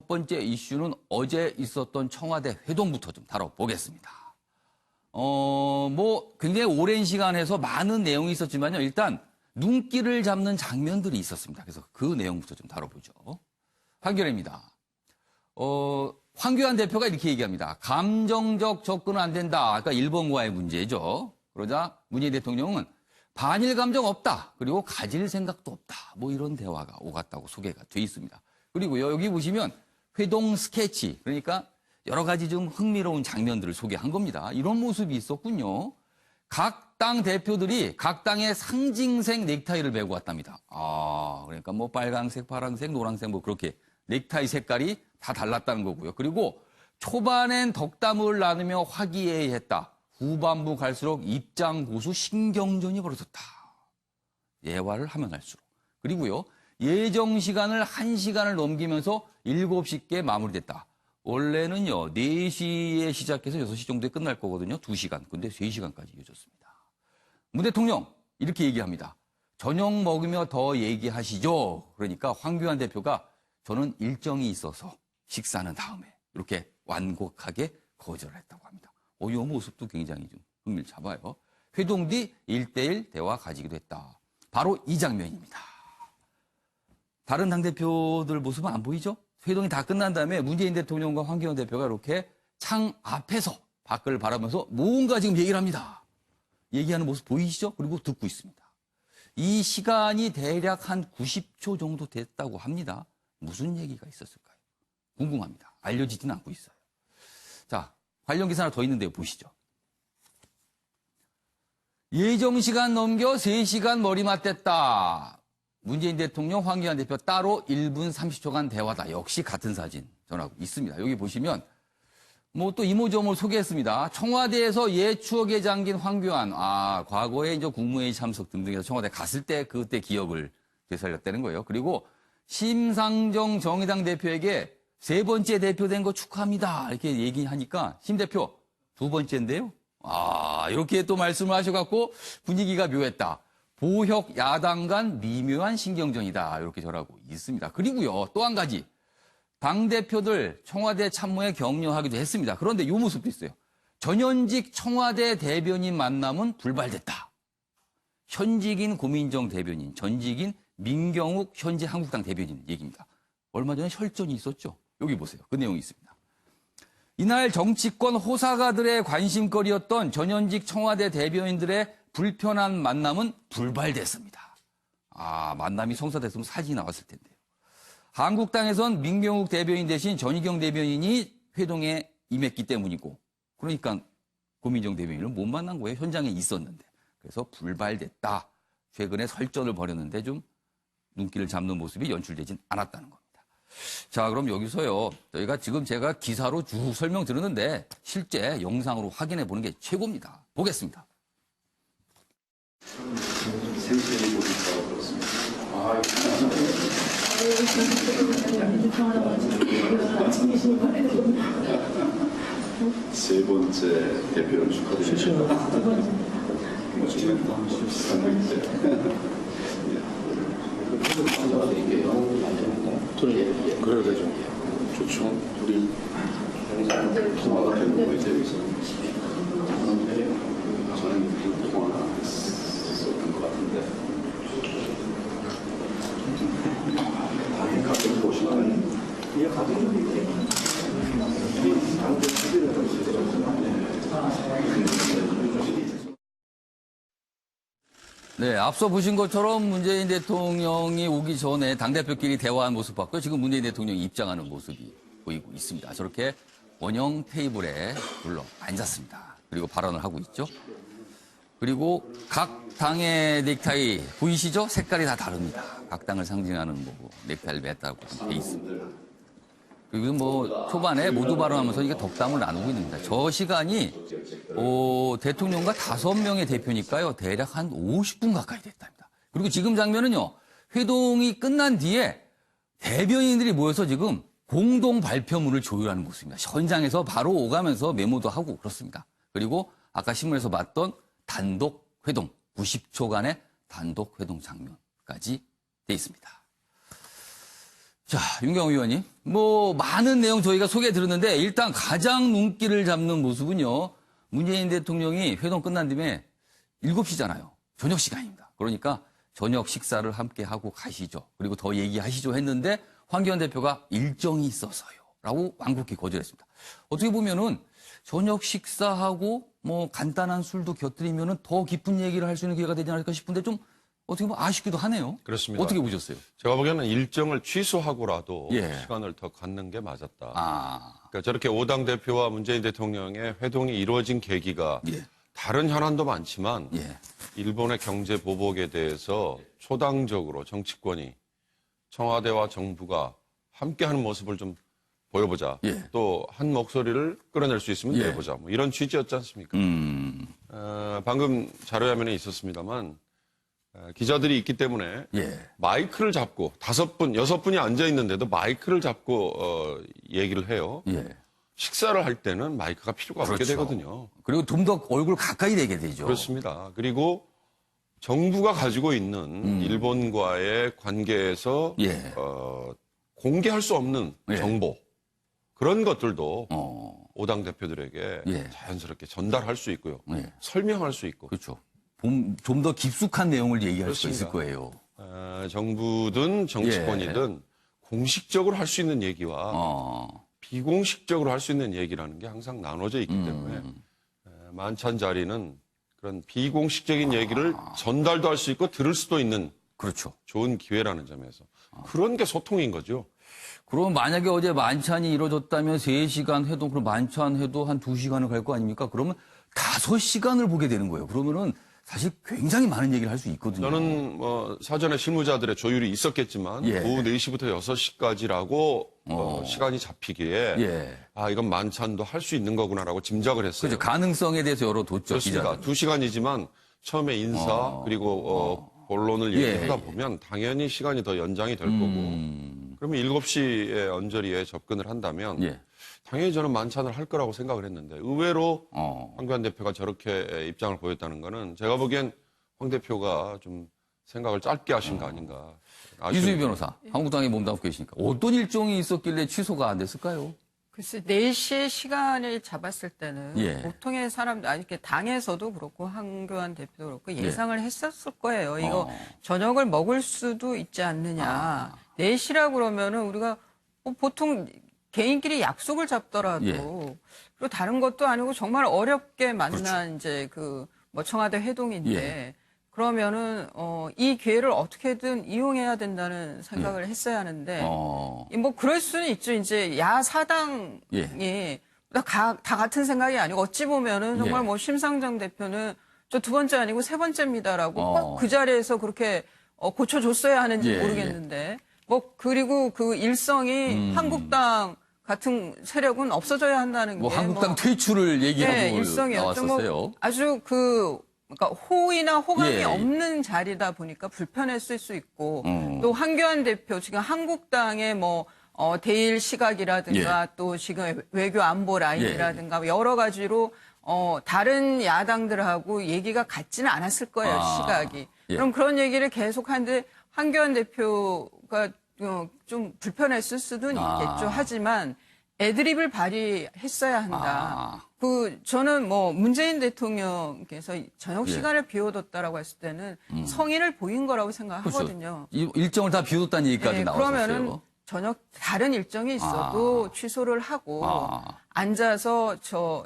첫 번째 이슈는 어제 있었던 청와대 회동부터 좀 다뤄보겠습니다. 굉장히 오랜 시간 해서 많은 내용이 있었지만요. 일단 눈길을 잡는 장면들이 있었습니다. 그래서 그 내용부터 좀 다뤄보죠. 한겨레입니다. 황교안 대표가 이렇게 얘기합니다. 감정적 접근은 안 된다. 아까 일본과의 문제죠. 그러자 문재인 대통령은 반일 감정 없다. 그리고 가질 생각도 없다. 뭐 이런 대화가 오갔다고 소개가 돼 있습니다. 그리고요, 여기 보시면 회동 스케치, 그러니까 여러 가지 좀 흥미로운 장면들을 소개한 겁니다. 이런 모습이 있었군요. 각 당 대표들이 각 당의 상징색 넥타이를 메고 왔답니다. 그러니까 뭐 빨강색, 파란색, 노란색 뭐 그렇게 넥타이 색깔이 다 달랐다는 거고요. 그리고 초반엔 덕담을 나누며 화기애애했다. 후반부 갈수록 입장 고수 신경전이 벌어졌다. 예화를 하면 할수록. 그리고요, 예정 시간을 1시간을 넘기면서 7시께 마무리됐다. 원래는요, 4시에 시작해서 6시 정도에 끝날 거거든요. 2시간. 근데 3시간까지 이어졌습니다. 문 대통령, 이렇게 얘기합니다. 저녁 먹으며 더 얘기하시죠. 그러니까 황교안 대표가 저는 일정이 있어서 식사는 다음에 이렇게 완곡하게 거절을 했다고 합니다. 이 모습도 굉장히 좀 흥미를 잡아요. 회동 뒤 1대1 대화 가지기도 했다. 바로 이 장면입니다. 다른 당대표들 모습은 안 보이죠? 회동이 다 끝난 다음에 문재인 대통령과 황교안 대표가 이렇게 창 앞에서 밖을 바라보면서 뭔가 지금 얘기를 합니다. 얘기하는 모습 보이시죠? 그리고 듣고 있습니다. 이 시간이 대략 한 90초 정도 됐다고 합니다. 무슨 얘기가 있었을까요? 궁금합니다. 알려지지는 않고 있어요. 자, 관련 기사 하나 더 있는데요. 보시죠. 예정 시간 넘겨 3시간 머리맡댔다. 문재인 대통령, 황교안 대표 따로 1분 30초간 대화다. 역시 같은 사진 전하고 있습니다. 여기 보시면 또 이모저모 소개했습니다. 청와대에서 옛 추억에 잠긴 황교안. 과거에 이제 국무회의 참석 등등해서 청와대 갔을 때 그때 기억을 되살렸다는 거예요. 그리고 심상정 정의당 대표에게 3번째 대표된 거 축하합니다. 이렇게 얘기하니까 심 대표 2번째인데요. 이렇게 또 말씀을 하셔갖고 분위기가 묘했다. 보혁 야당 간 미묘한 신경전이다. 이렇게 전하고 있습니다. 그리고요, 또 한 가지. 당대표들 청와대 참모에 격려하기도 했습니다. 그런데 이 모습도 있어요. 전현직 청와대 대변인 만남은 불발됐다. 현직인 고민정 대변인, 전직인 민경욱 현재 한국당 대변인 얘기입니다. 얼마 전에 혈전이 있었죠. 여기 보세요. 그 내용이 있습니다. 이날 정치권 호사가들의 관심거리였던 전현직 청와대 대변인들의 불편한 만남은 불발됐습니다. 만남이 성사됐으면 사진이 나왔을 텐데요. 한국당에선 민경욱 대변인 대신 전희경 대변인이 회동에 임했기 때문이고, 그러니까 고민정 대변인을 못 만난 거예요. 현장에 있었는데. 그래서 불발됐다. 최근에 설전을 벌였는데 좀 눈길을 잡는 모습이 연출되진 않았다는 겁니다. 자, 그럼 여기서요, 저희가 지금 제가 기사로 쭉 설명 들었는데 실제 영상으로 확인해 보는 게 최고입니다. 보겠습니다. 생생히 보니까 그렇습니다. 세 번째 대표를 축하드립니다. 그래야 되죠. 좋죠. 우리 통화가 되는 거 이제 저는 통화가 했었던 것 같은데. 가끔 보시면 네, 앞서 보신 것처럼 문재인 대통령이 오기 전에 당대표끼리 대화한 모습 봤고요. 지금 문재인 대통령이 입장하는 모습이 보이고 있습니다. 저렇게 원형 테이블에 둘러 앉았습니다. 그리고 발언을 하고 있죠. 그리고 각 당의 넥타이 보이시죠? 색깔이 다 다릅니다. 각 당을 상징하는 넥타이를 맸다고 돼 있습니다. 그리고 초반에 모두 발언하면서 이게 덕담을 나누고 있습니다. 저 시간이 대통령과 5명의 대표니까요. 대략 한 50분 가까이 됐답니다. 그리고 지금 장면은요. 회동이 끝난 뒤에 대변인들이 모여서 지금 공동 발표문을 조율하는 모습입니다. 현장에서 바로 오가면서 메모도 하고 그렇습니다. 그리고 아까 신문에서 봤던 단독 회동, 90초간의 단독 회동 장면까지 돼 있습니다. 자, 윤경호 의원님. 많은 내용 저희가 소개해 드렸는데, 일단 가장 눈길을 잡는 모습은요, 문재인 대통령이 회동 끝난 뒤에 7시잖아요. 저녁 시간입니다. 그러니까 저녁 식사를 함께 하고 가시죠. 그리고 더 얘기하시죠 했는데, 황교안 대표가 일정이 있어서요. 라고 완곡히 거절했습니다. 어떻게 보면은, 저녁 식사하고 간단한 술도 곁들이면은 더 깊은 얘기를 할 수 있는 기회가 되지 않을까 싶은데 좀 어떻게 보면 아쉽기도 하네요. 그렇습니다. 어떻게 보셨어요? 제가 보기에는 일정을 취소하고라도 예. 시간을 더 갖는 게 맞았다. 아, 그러니까 저렇게 5당 대표와 문재인 대통령의 회동이 이루어진 계기가 예. 다른 현안도 많지만 예. 일본의 경제 보복에 대해서 초당적으로 정치권이 청와대와 정부가 함께하는 모습을 좀 보여보자. 예. 또 한 목소리를 끌어낼 수 있으면 예. 내보자. 이런 취지였지 않습니까? 방금 자료화면에 있었습니다만 기자들이 있기 때문에 예. 마이크를 잡고 5분, 6분이 앉아 있는데도 마이크를 잡고 얘기를 해요. 예. 식사를 할 때는 마이크가 필요가 없게 그렇죠. 되거든요. 그리고 좀 더 얼굴 가까이 되게 되죠. 그렇습니다. 그리고 정부가 가지고 있는 일본과의 관계에서 예. 공개할 수 없는 예. 정보 그런 것들도 어, 5당 대표들에게 예. 자연스럽게 전달할 수 있고요. 예. 설명할 수 있고 그렇죠. 좀 더 깊숙한 내용을 얘기할 수 있을 그렇습니다. 거예요. 정부든 정치권이든 공식적으로 할 수 있는 얘기와 어, 비공식적으로 할 수 있는 얘기라는 게 항상 나눠져 있기 때문에 만찬 자리는 그런 비공식적인 얘기를 전달도 할 수 있고 들을 수도 있는 그렇죠. 좋은 기회라는 점에서 그런 게 소통인 거죠. 그럼 만약에 어제 만찬이 이루어졌다면 3시간 회동, 그럼 만찬 해도 한 2시간을 갈 거 아닙니까? 그러면 5시간을 보게 되는 거예요. 그러면은 사실 굉장히 많은 얘기를 할 수 있거든요. 저는 사전에 실무자들의 조율이 있었겠지만 예. 오후 4시부터 6시까지라고 시간이 잡히기에 예. 이건 만찬도 할 수 있는 거구나라고 짐작을 했어요. 그렇죠. 가능성에 대해서 열어뒀죠. 그렇습니다. 기자들. 2시간이지만 처음에 인사 그리고 본론을 예, 얘기하다 예. 보면 당연히 시간이 더 연장이 될 거고 그러면 7시에 언저리에 접근을 한다면 예. 당연히 저는 만찬을 할 거라고 생각을 했는데 의외로 어. 황교안 대표가 저렇게 입장을 보였다는 거는 제가 보기엔 황 대표가 좀 생각을 짧게 하신 거 아닌가. 이수희 변호사, 한국당에 몸담고 계시니까 어떤 일정이 있었길래 취소가 안 됐을까요? 글쎄, 4시에 시간을 잡았을 때는 예. 보통의 사람들, 아니, 이렇게 당에서도 그렇고 황교안 대표도 그렇고 예상을 했었을 거예요. 이거 저녁을 먹을 수도 있지 않느냐. 4시라 그러면은 우리가 보통 개인끼리 약속을 잡더라도 예. 그리고 다른 것도 아니고 정말 어렵게 만난 이제 청와대 회동인데 예. 그러면은 이 기회를 어떻게든 이용해야 된다는 생각을 했어야 하는데 그럴 수는 있죠. 이제 야사당이 다 같은 생각이 아니고 어찌 보면은 정말 심상정 대표는 저 2번째 아니고 3번째입니다라고 꼭 그 자리에서 그렇게 고쳐줬어야 하는지 모르겠는데 그리고 그 일성이 한국당 같은 세력은 없어져야 한다는 게 한국당 퇴출을 얘기하고 일성이었죠. 나왔었어요. 아주 그러니까 호의나 호감이 예. 없는 자리다 보니까 불편했을 수 있고 또 황교안 대표 지금 한국당의 대일 시각이라든가 또 지금 외교 안보 라인이라든가 여러 가지로 다른 야당들하고 얘기가 같지는 않았을 거예요, 시각이. 그럼 그런 얘기를 계속 하는데 황교안 대표가 좀 불편했을 수도 있겠죠. 하지만 애드립을 발휘했어야 한다. 저는 문재인 대통령께서 저녁 시간을 비워뒀다라고 했을 때는 성의를 보인 거라고 생각하거든요. 그렇죠. 일정을 다 비워뒀다는 얘기까지 나왔었어요. 그러면은 저녁 다른 일정이 있어도 취소를 하고 앉아서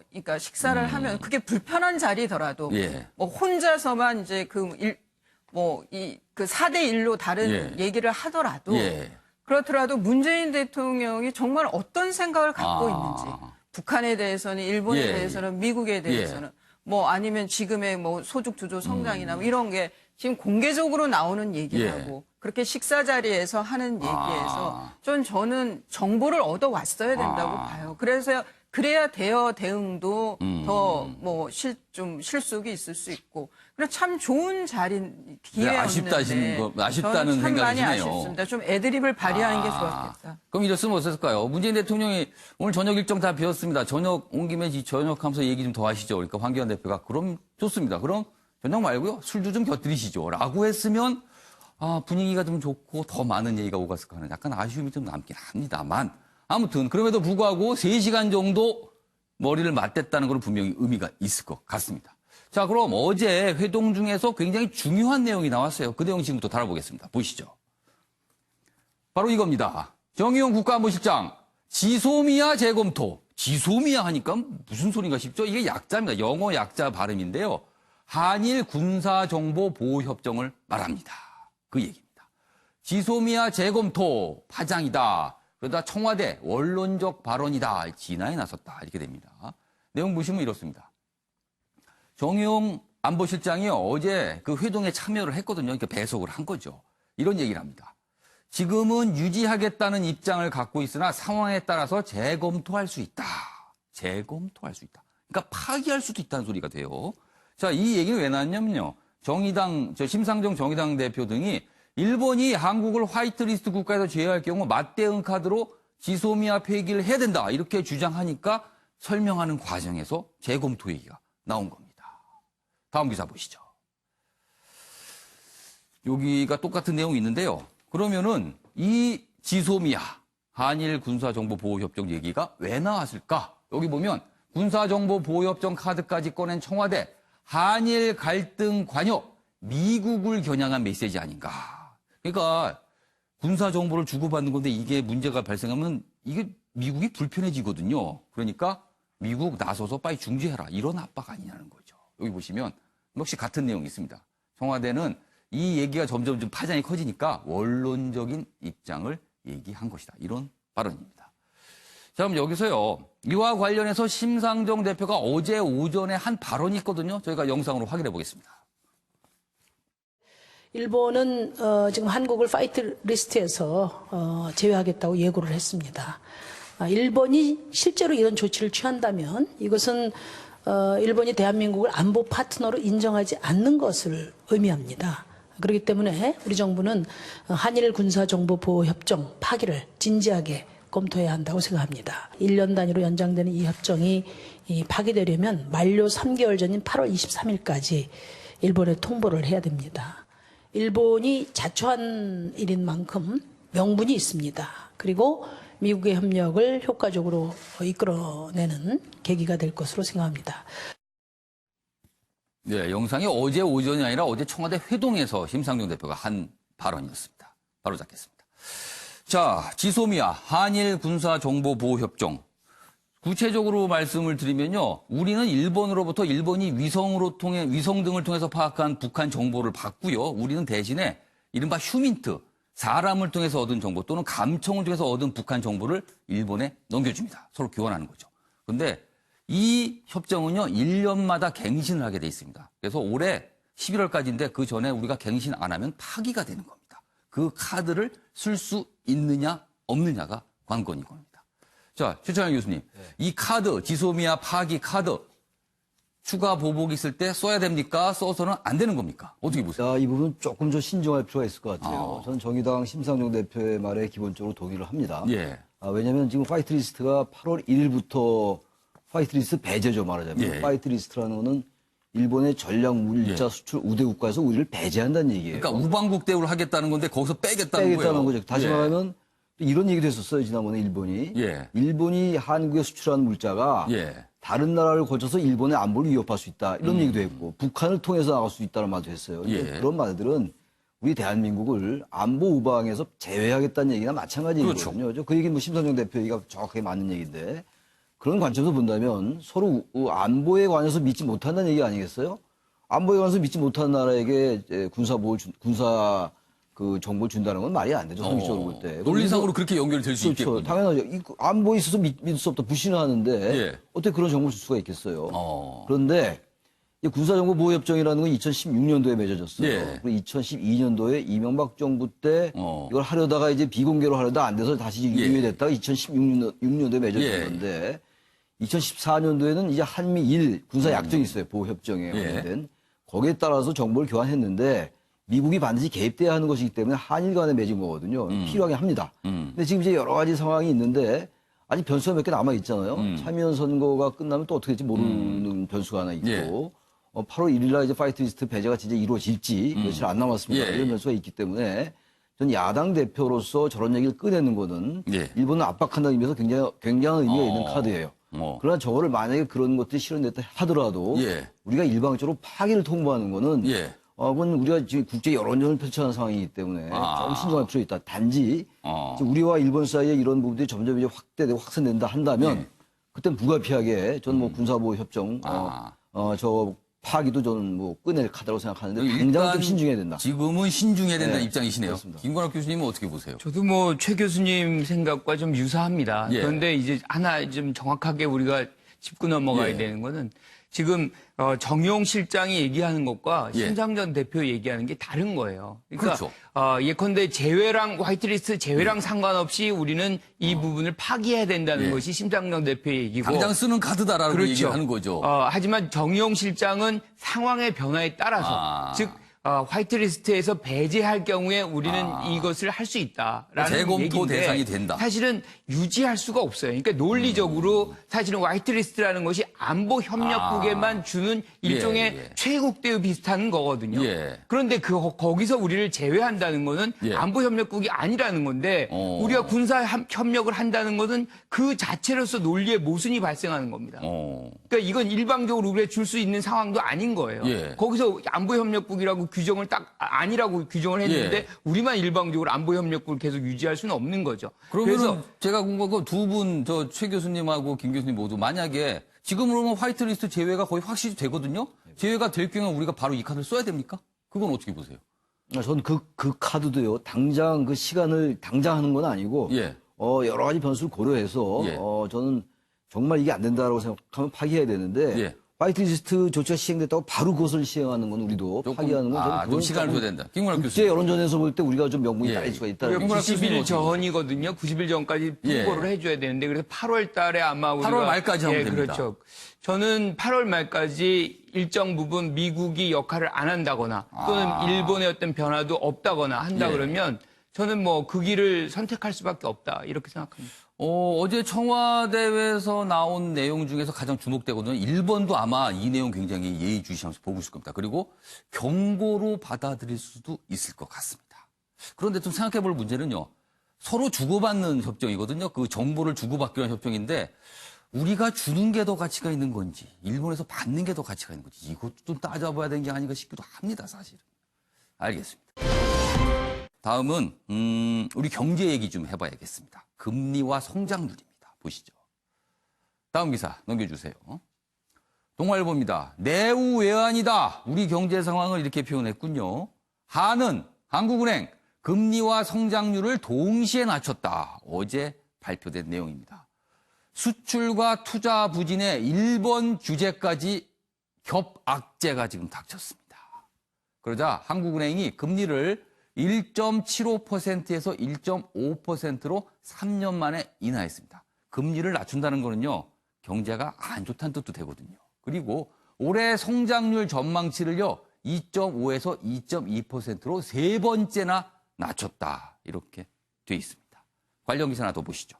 그러니까 식사를 하면 그게 불편한 자리더라도 혼자서만 이제 이 4대1로 다른 얘기를 하더라도 그렇더라도 문재인 대통령이 정말 어떤 생각을 갖고 있는지 북한에 대해서는 일본에 대해서는 미국에 대해서는 아니면 지금의 소득 주도 성장이나 이런 게 지금 공개적으로 나오는 얘기하고 그렇게 식사 자리에서 하는 얘기에서 저는 정보를 얻어왔어야 된다고 봐요. 그래야 대응도 더 좀 실속이 있을 수 있고. 그래 참 좋은 기회였는데. 아쉽다는 참 많이 생각이시네요. 아쉽습니다. 좀 애드립을 발휘하는 게 좋았겠다. 그럼 이랬으면 어땠을까요? 문재인 대통령이 오늘 저녁 일정 다 비웠습니다. 저녁 온 김에 저녁 하면서 얘기 좀 더 하시죠. 그러니까 황교안 대표가 그럼 좋습니다. 그럼 저녁 말고요. 술도 좀 곁들이시죠. 라고 했으면 분위기가 좀 좋고 더 많은 얘기가 오갔을까 하는 약간 아쉬움이 좀 남긴 합니다만 아무튼 그럼에도 불구하고 3시간 정도 머리를 맞댔다는 건 분명히 의미가 있을 것 같습니다. 자, 그럼 어제 회동 중에서 굉장히 중요한 내용이 나왔어요. 그 내용 지금부터 다뤄보겠습니다. 보시죠. 바로 이겁니다. 정의용 국가안보실장 지소미아 재검토. 지소미아 하니까 무슨 소린가 싶죠? 이게 약자입니다. 영어 약자 발음인데요. 한일 군사정보보호협정을 말합니다. 그 얘기입니다. 지소미아 재검토 파장이다. 그러다 청와대 원론적 발언이다. 진화에 나섰다. 이렇게 됩니다. 내용 보시면 이렇습니다. 정의용 안보실장이 어제 그 회동에 참여를 했거든요. 그러니까 배석을 한 거죠. 이런 얘기를 합니다. 지금은 유지하겠다는 입장을 갖고 있으나 상황에 따라서 재검토할 수 있다. 재검토할 수 있다. 그러니까 파기할 수도 있다는 소리가 돼요. 자, 이 얘기는 왜 나왔냐면요. 심상정 정의당 대표 등이 일본이 한국을 화이트리스트 국가에서 제외할 경우 맞대응 카드로 지소미아 폐기를 해야 된다. 이렇게 주장하니까 설명하는 과정에서 재검토 얘기가 나온 겁니다. 다음 기사 보시죠. 여기가 똑같은 내용이 있는데요. 그러면은 이 지소미아 한일 군사정보보호협정 얘기가 왜 나왔을까? 여기 보면 군사정보보호협정 카드까지 꺼낸 청와대 한일 갈등 관여 미국을 겨냥한 메시지 아닌가. 그러니까 군사정보를 주고받는 건데 이게 문제가 발생하면 이게 미국이 불편해지거든요. 그러니까 미국 나서서 빨리 중재해라. 이런 압박 아니냐는 거죠. 여기 보시면 역시 같은 내용이 있습니다. 청와대는 이 얘기가 점점 좀 파장이 커지니까 원론적인 입장을 얘기한 것이다. 이런 발언입니다. 자, 그럼 여기서요. 이와 관련해서 심상정 대표가 어제 오전에 한 발언이 있거든요. 저희가 영상으로 확인해 보겠습니다. 일본은 지금 한국을 파이트 리스트에서 제외하겠다고 예고를 했습니다. 일본이 실제로 이런 조치를 취한다면 이것은 일본이 대한민국을 안보 파트너로 인정하지 않는 것을 의미합니다. 그렇기 때문에 우리 정부는 한일 군사정보보호협정 파기를 진지하게 검토해야 한다고 생각합니다. 1년 단위로 연장되는 이 협정이 파기되려면 만료 3개월 전인 8월 23일까지 일본에 통보를 해야 됩니다. 일본이 자초한 일인 만큼 명분이 있습니다. 그리고 미국의 협력을 효과적으로 이끌어내는 계기가 될 것으로 생각합니다. 네, 영상이 어제 오전이 아니라 어제 청와대 회동에서 심상정 대표가 한 발언이었습니다. 바로 잡겠습니다. 자, 지소미아 한일 군사정보보호협정. 구체적으로 말씀을 드리면요. 우리는 일본으로부터 일본이 위성 등을 통해서 파악한 북한 정보를 받고요. 우리는 대신에 이른바 휴민트, 사람을 통해서 얻은 정보 또는 감청을 통해서 얻은 북한 정보를 일본에 넘겨줍니다. 서로 교환하는 거죠. 그런데 이 협정은요, 1년마다 갱신을 하게 돼 있습니다. 그래서 올해 11월까지인데 그 전에 우리가 갱신 안 하면 파기가 되는 겁니다. 그 카드를 쓸 수 있느냐, 없느냐가 관건인 겁니다. 자, 최철현 교수님. 이 카드, 지소미아 파기 카드, 추가 보복이 있을 때 써야 됩니까? 써서는 안 되는 겁니까? 어떻게 보세요? 이 부분 조금 더 신중할 필요가 있을 것 같아요. 저는 정의당 심상정 대표의 말에 기본적으로 동의를 합니다. 예. 왜냐하면 지금 화이트리스트가 8월 1일부터 화이트리스트 배제죠, 말하자면. 예. 화이트리스트라는 거는 일본의 전략 물자 수출 우대 국가에서 우리를 배제한다는 얘기예요. 그러니까 우방국 대우를 하겠다는 건데 거기서 빼겠다는 거예요. 거죠. 다시 말하면 이런 얘기도 했었어요, 지난번에 일본이. 예. 일본이 한국에 수출하는 물자가 예. 다른 나라를 거쳐서 일본의 안보를 위협할 수 있다. 이런 얘기도 했고, 북한을 통해서 나갈 수 있다는 말도 했어요. 예. 그런 말들은 우리 대한민국을 안보 우방에서 제외하겠다는 얘기나 마찬가지 그렇죠. 얘기거든요. 그 얘기는 심상정 대표 얘기가 정확하게 맞는 얘기인데, 그런 관점에서 본다면 서로 안보에 관해서 믿지 못한다는 얘기 아니겠어요? 안보에 관해서 믿지 못하는 나라에게 군사 그 정보를 준다는 건 말이 안 되죠, 상식적으로 볼 때. 논리상으로 그렇게 연결될 수 그렇죠. 있겠군요. 당연하죠. 안보에 있어서 믿을 수 없다 부신을 하는데 예. 어떻게 그런 정보를 줄 수가 있겠어요. 그런데 군사정보보호협정이라는 건 2016년도에 맺어졌어요. 예. 그리고 2012년도에 이명박 정부 때 이걸 하려다가 이제 비공개로 하려다 안 돼서 다시 유예됐다가 2016년도에 맺어졌는데 2014년도에는 이제 한미일 군사약정이 있어요. 보호협정에 관련된. 거기에 따라서 정보를 교환했는데 미국이 반드시 개입돼야 하는 것이기 때문에 한일 간에 맺은 거거든요. 필요하게 합니다. 근데 지금 이제 여러 가지 상황이 있는데 아직 변수가 몇 개 남아 있잖아요. 참여연 선거가 끝나면 또 어떻게 될지 모르는 변수가 하나 있고 8월 1일 날 이제 파이트 리스트 배제가 진짜 이루어질지 며칠 안 남았습니다. 예. 이런 변수가 있기 때문에 전 야당 대표로서 저런 얘기를 꺼내는 거는 예. 일본을 압박한다는 의미에서 굉장한 의미가 있는 카드예요. 그러나 저거를 만약에 그런 것들이 실현됐다 하더라도 예. 우리가 일방적으로 파기를 통보하는 거는 예. 그건 우리가 지금 국제 여론전을 펼쳐가는 상황이기 때문에 좀 신중할 필요 있다. 단지 이제 우리와 일본 사이에 이런 부분들이 점점 이제 확대되고 확산된다 한다면 그땐 불가피하게 저는 뭐 군사보호 협정 저 파기도 저는 뭐 꺼낼 카드라고 생각하는데 당장 좀 신중해야 된다. 지금은 신중해야 된다 네, 입장이시네요. 그렇습니다. 김관학 교수님은 어떻게 보세요? 저도 뭐 최 교수님 생각과 좀 유사합니다. 예. 그런데 이제 하나 좀 정확하게 우리가 짚고 넘어가야 예. 되는 거는 지금 정용 실장이 얘기하는 것과 예. 심상정 대표 얘기하는 게 다른 거예요. 그러니까 그렇죠. 예컨대 제외랑 화이트리스트 제외랑 상관없이 우리는 이 부분을 파기해야 된다는 예. 것이 심상정 대표의 얘기고 당장 쓰는 카드다라고 그렇죠. 얘기하는 거죠. 하지만 정용 실장은 상황의 변화에 따라서 즉 화이트리스트에서 배제할 경우에 우리는 이것을 할 수 있다라는 재검토 얘기인데 대상이 된다. 사실은 유지할 수가 없어요. 그러니까 논리적으로 사실은 화이트리스트라는 것이 안보 협력국에만 주는 일종의 예. 최국 대우 비슷한 거거든요. 예. 그런데 거기서 우리를 제외한다는 거는 예. 안보 협력국이 아니라는 건데 우리가 군사 협력을 한다는 것은 그 자체로서 논리에 모순이 발생하는 겁니다. 그러니까 이건 일방적으로 우리가 줄 수 있는 상황도 아닌 거예요. 예. 거기서 안보협력국이라고 규정을 아니라고 규정을 했는데 예. 우리만 일방적으로 안보협력국을 계속 유지할 수는 없는 거죠. 그러면 제가 궁금한 건 두 분, 저 최 교수님하고 김 교수님 모두 만약에 지금으로는 화이트리스트 제외가 거의 확실히 되거든요. 제외가 될 경우에 우리가 바로 이 카드를 써야 됩니까? 그건 어떻게 보세요? 저는 그 카드도요. 당장 그 시간을 당장 하는 건 아니고 예. 여러 가지 변수를 고려해서 예. 저는 정말 이게 안 된다라고 생각하면 파기해야 되는데 예. 화이트리스트 조치가 시행됐다고 바로 그것을 시행하는 건 우리도 파기하는 건 저는 좀 그건 시간을 줘야 조금 된다. 김관학 국제 교수님. 여론전에서 볼 때 우리가 좀 명분이 예. 딸릴 수가 있다. 우리가 김구라 교수님은 90일 전이거든요. 90일 전까지 예. 통보를 해줘야 되는데 그래서 8월 달에 아마 우리가 8월 말까지 하면 됩니다. 그렇죠. 저는 8월 말까지 일정 부분 미국이 역할을 안 한다거나 또는 일본의 어떤 변화도 없다거나 한다 예. 그러면 저는 뭐 그 길을 선택할 수밖에 없다 이렇게 생각합니다. 어제 청와대에서 나온 내용 중에서 가장 주목되거든요. 일본도 아마 이 내용 굉장히 예의주시하면서 보고 있을 겁니다. 그리고 경고로 받아들일 수도 있을 것 같습니다. 그런데 좀 생각해 볼 문제는요. 서로 주고받는 협정이거든요. 그 정보를 주고받기로 한 협정인데 우리가 주는 게 더 가치가 있는 건지 일본에서 받는 게 더 가치가 있는 건지 이것도 좀 따져봐야 되는 게 아닌가 싶기도 합니다. 사실은. 알겠습니다. 다음은 우리 경제 얘기 좀 해봐야겠습니다. 금리와 성장률입니다. 보시죠. 다음 기사 넘겨주세요. 동아일보입니다. 내우 외환이다. 우리 경제 상황을 이렇게 표현했군요. 한은 한국은행 금리와 성장률을 동시에 낮췄다. 어제 발표된 내용입니다. 수출과 투자 부진에 일본 규제까지 겹악재가 지금 닥쳤습니다. 그러자 한국은행이 금리를 1.75%에서 1.5%로 3년 만에 인하했습니다. 금리를 낮춘다는 거는요, 경제가 안 좋다는 뜻도 되거든요. 그리고 올해 성장률 전망치를요, 2.5에서 2.2%로 세 번째나 낮췄다. 이렇게 돼 있습니다. 관련 기사 하나 더 보시죠.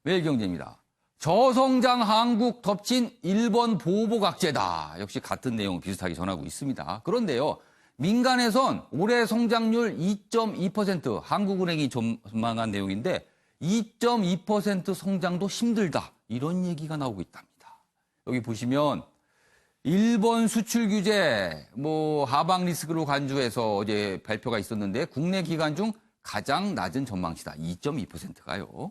매일경제입니다. 저성장 한국 덮친 일본 보복 악재다. 역시 같은 내용 비슷하게 전하고 있습니다. 그런데요. 민간에선 올해 성장률 2.2% 한국은행이 전망한 내용인데 2.2% 성장도 힘들다. 이런 얘기가 나오고 있답니다. 여기 보시면 일본 수출 규제 하방 리스크로 간주해서 어제 발표가 있었는데 국내 기관 중 가장 낮은 전망치다. 2.2%가요.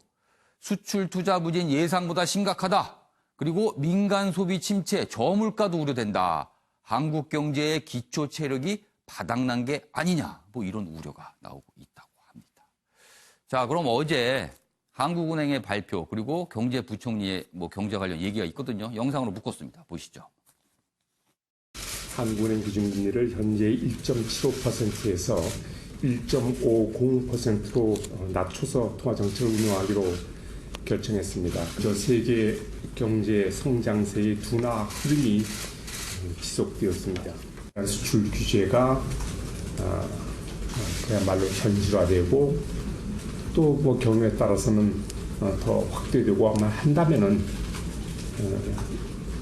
수출 투자 부진 예상보다 심각하다. 그리고 민간 소비 침체, 저물가도 우려된다. 한국 경제의 기초 체력이 바닥난 게 아니냐. 이런 우려가 나오고 있다고 합니다. 자, 그럼 어제 한국은행의 발표 그리고 경제부총리의 경제 관련 얘기가 있거든요. 영상으로 묶었습니다. 보시죠. 한국은행 기준금리를 현재 1.75%에서 1.50%로 낮춰서 통화정책을 운영하기로 결정했습니다. 세계 경제 성장세의 둔화 흐름이 지속되었습니다. 수출 규제가 그야말로 현실화되고 또 경우에 따라서는 더 확대되고 한다면은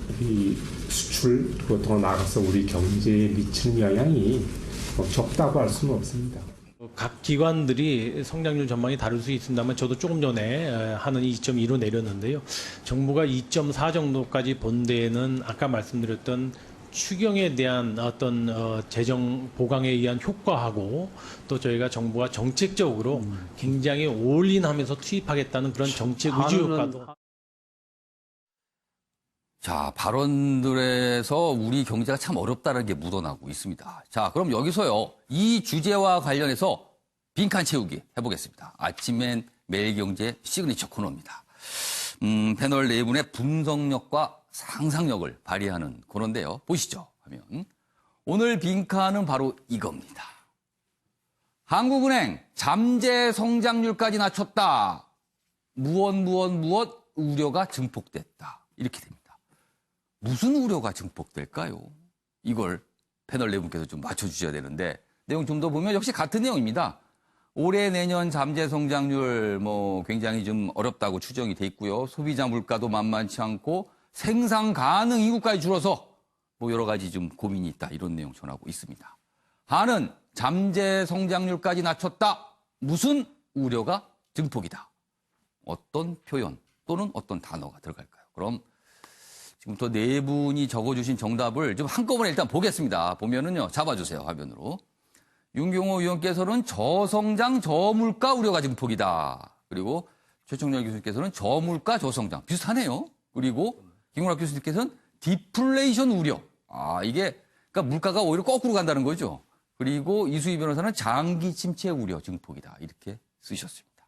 우리 수출 그리고 더 나아가서 우리 경제에 미치는 영향이 적다고 할 수는 없습니다. 각 기관들이 성장률 전망이 다를 수 있습니다만 저도 조금 전에 하는 2.2로 내렸는데요. 정부가 2.4 정도까지 본 데에는 아까 말씀드렸던 추경에 대한 어떤 재정 보강에 의한 효과하고 또 저희가 정부가 정책적으로 굉장히 올인하면서 투입하겠다는 그런 정책 의지 효과도. 자, 발언들에서 우리 경제가 참 어렵다는 게 묻어나고 있습니다. 자, 그럼 여기서요, 이 주제와 관련해서 빈칸 채우기 해보겠습니다. 아침엔 매일경제 시그니처 코너입니다. 패널 네 분의 분석력과 상상력을 발휘하는 코너인데요. 보시죠. 하면 오늘 빈칸은 바로 이겁니다. 한국은행 잠재 성장률까지 낮췄다. 무엇 우려가 증폭됐다. 이렇게 됩니다. 무슨 우려가 증폭될까요? 이걸 패널 네 분께서 좀 맞춰주셔야 되는데 내용 좀 더 보면 역시 같은 내용입니다. 올해 내년 잠재 성장률 굉장히 좀 어렵다고 추정이 돼 있고요. 소비자 물가도 만만치 않고 생산 가능 인구까지 줄어서 여러 가지 좀 고민이 있다. 이런 내용 전하고 있습니다. 한은 잠재 성장률까지 낮췄다. 무슨 우려가 증폭이다. 어떤 표현 또는 어떤 단어가 들어갈까요? 그럼 지금부터 네 분이 적어주신 정답을 좀 한꺼번에 일단 보겠습니다. 보면은요, 잡아주세요, 화면으로. 윤경호 의원께서는 저성장, 저물가 우려가 증폭이다. 그리고 최청렬 교수님께서는 저물가, 저성장. 비슷하네요. 그리고 김용락 교수님께서는 디플레이션 우려. 이게, 그러니까 물가가 오히려 거꾸로 간다는 거죠. 그리고 이수희 변호사는 장기 침체 우려 증폭이다. 이렇게 쓰셨습니다.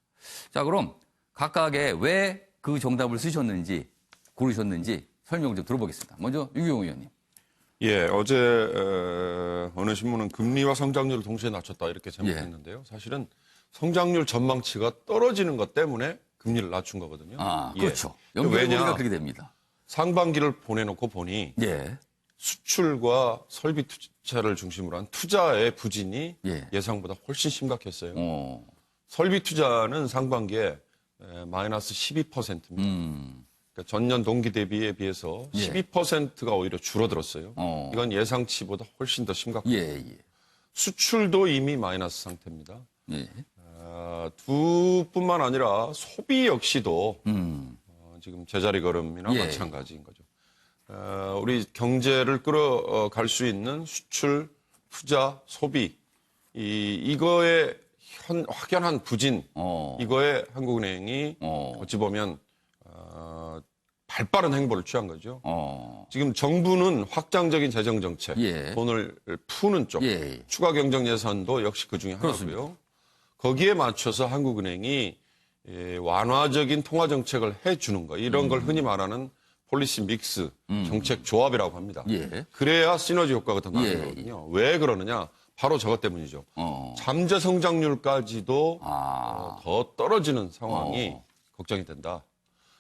자, 그럼 각각의 왜 그 정답을 쓰셨는지, 고르셨는지 설명 좀 들어보겠습니다. 먼저 윤경호 의원님. 예, 어제 어느 신문은 금리와 성장률을 동시에 낮췄다 이렇게 제목했는데요. 사실은 성장률 전망치가 떨어지는 것 때문에 금리를 낮춘 거거든요. 그렇죠. 연결고리가 그렇게 됩니다. 상반기를 보내놓고 보니 수출과 설비 투자를 중심으로 한 투자의 부진이 예상보다 훨씬 심각했어요. 설비 투자는 상반기에 마이너스 12%입니다. 그러니까 전년 동기 대비에 비해서 12%가 오히려 줄어들었어요. 이건 예상치보다 훨씬 더 심각합니다. 수출도 이미 마이너스 상태입니다. 두뿐만 아니라 소비 역시도 지금 제자리 걸음이나 마찬가지인 거죠. 우리 경제를 끌어갈 수 있는 수출, 투자, 소비 이거에 확연한 부진 이거에 한국은행이 어찌 보면 발빠른 행보를 취한 거죠. 지금 정부는 확장적인 재정 정책, 돈을 푸는 쪽, 추가 경정 예산도 역시 그 중에 하나고요. 거기에 맞춰서 한국은행이 완화적인 통화 정책을 해주는 거, 이런 걸 흔히 말하는 폴리시 믹스 정책 조합이라고 합니다. 그래야 시너지 효과가 더 나거든요. 왜 그러느냐? 바로 저것 때문이죠. 잠재 성장률까지도 더 떨어지는 상황이 걱정이 된다.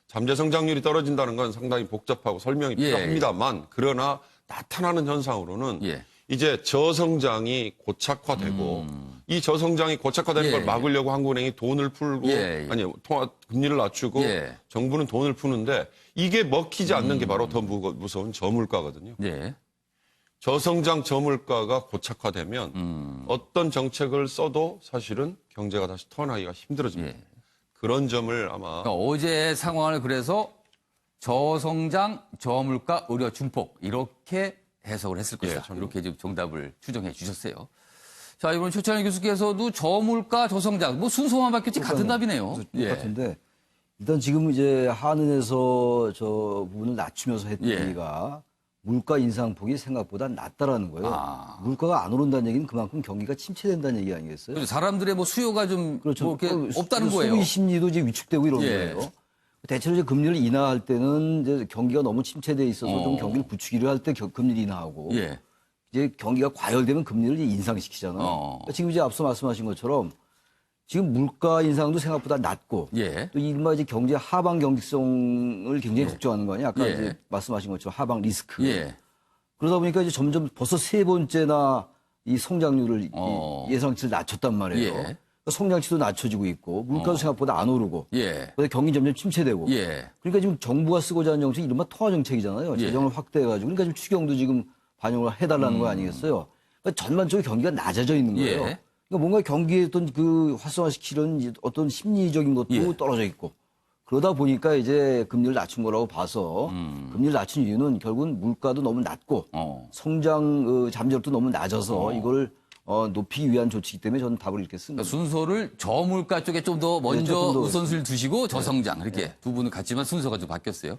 잠재 성장률이 떨어진다는 건 상당히 복잡하고 설명이 필요합니다만 그러나 나타나는 현상으로는 이제 저성장이 고착화되고 이 저성장이 고착화되는 걸 막으려고 한국은행이 돈을 풀고 통화 금리를 낮추고 정부는 돈을 푸는데 이게 먹히지 않는 게 바로 더 무서운 저물가거든요. 저성장 저물가가 고착화되면 어떤 정책을 써도 사실은 경제가 다시 턴하기가 힘들어집니다. 그런 점을 아마 그러니까 어제의 상황을 그래서 저성장, 저물가, 우려 증폭 이렇게 해석을 했을 것이다. 이렇게 지금 정답을 추정해 주셨어요. 자, 이번 최찬희 교수께서도 저물가, 저성장 순서만 바뀌었지 같은 답이네요. 똑같은데 일단 지금 이제 한은에서 저 부분을 낮추면서 했던 얘기가 물가 인상폭이 생각보다 낮다라는 거예요. 물가가 안 오른다는 얘기는 그만큼 경기가 침체된다는 얘기 아니겠어요? 그렇죠. 사람들의 수요가 좀 이렇게 없다는 거예요. 소비 심리도 이제 위축되고 이런 거예요. 대체로 이제 금리를 인하할 때는 이제 경기가 너무 침체돼 있어서 좀 경기를 부추기를 할 때 금리를 인하하고 이제 경기가 과열되면 금리를 이제 인상시키잖아요. 그러니까 지금 이제 앞서 말씀하신 것처럼 지금 물가 인상도 생각보다 낮고 또 이른바 이제 경제 하방 경직성을 굉장히 걱정하는 거 아니에요? 아까 이제 말씀하신 것처럼 하방 리스크. 그러다 보니까 이제 점점 벌써 세 번째나 이 성장률을 이 예상치를 낮췄단 말이에요. 성장치도 낮춰지고 있고 물가도 생각보다 안 오르고 예. 그다음에 경기 점점 침체되고 예. 그러니까 지금 정부가 쓰고자 하는 정책이 이른바 통화 정책이잖아요. 예. 재정을 확대해가지고 그러니까 지금 추경도 지금 반영을 해달라는 거 아니겠어요. 그러니까 전반적으로 경기가 낮아져 있는 거예요. 예. 그러니까 뭔가 경기의 어떤 그 활성화시키는 어떤 심리적인 것도 예. 떨어져 있고 그러다 보니까 이제 금리를 낮춘 거라고 봐서 금리를 낮춘 이유는 결국은 물가도 너무 낮고 성장 잠재력도 너무 낮아서 이걸 높이기 위한 조치이기 때문에 저는 답을 이렇게 씁니다. 그러니까 순서를 저물가 쪽에 좀 더 먼저 조금 더 우선순위를 두시고 저성장 이렇게 두 분은 같지만 순서가 좀 바뀌었어요.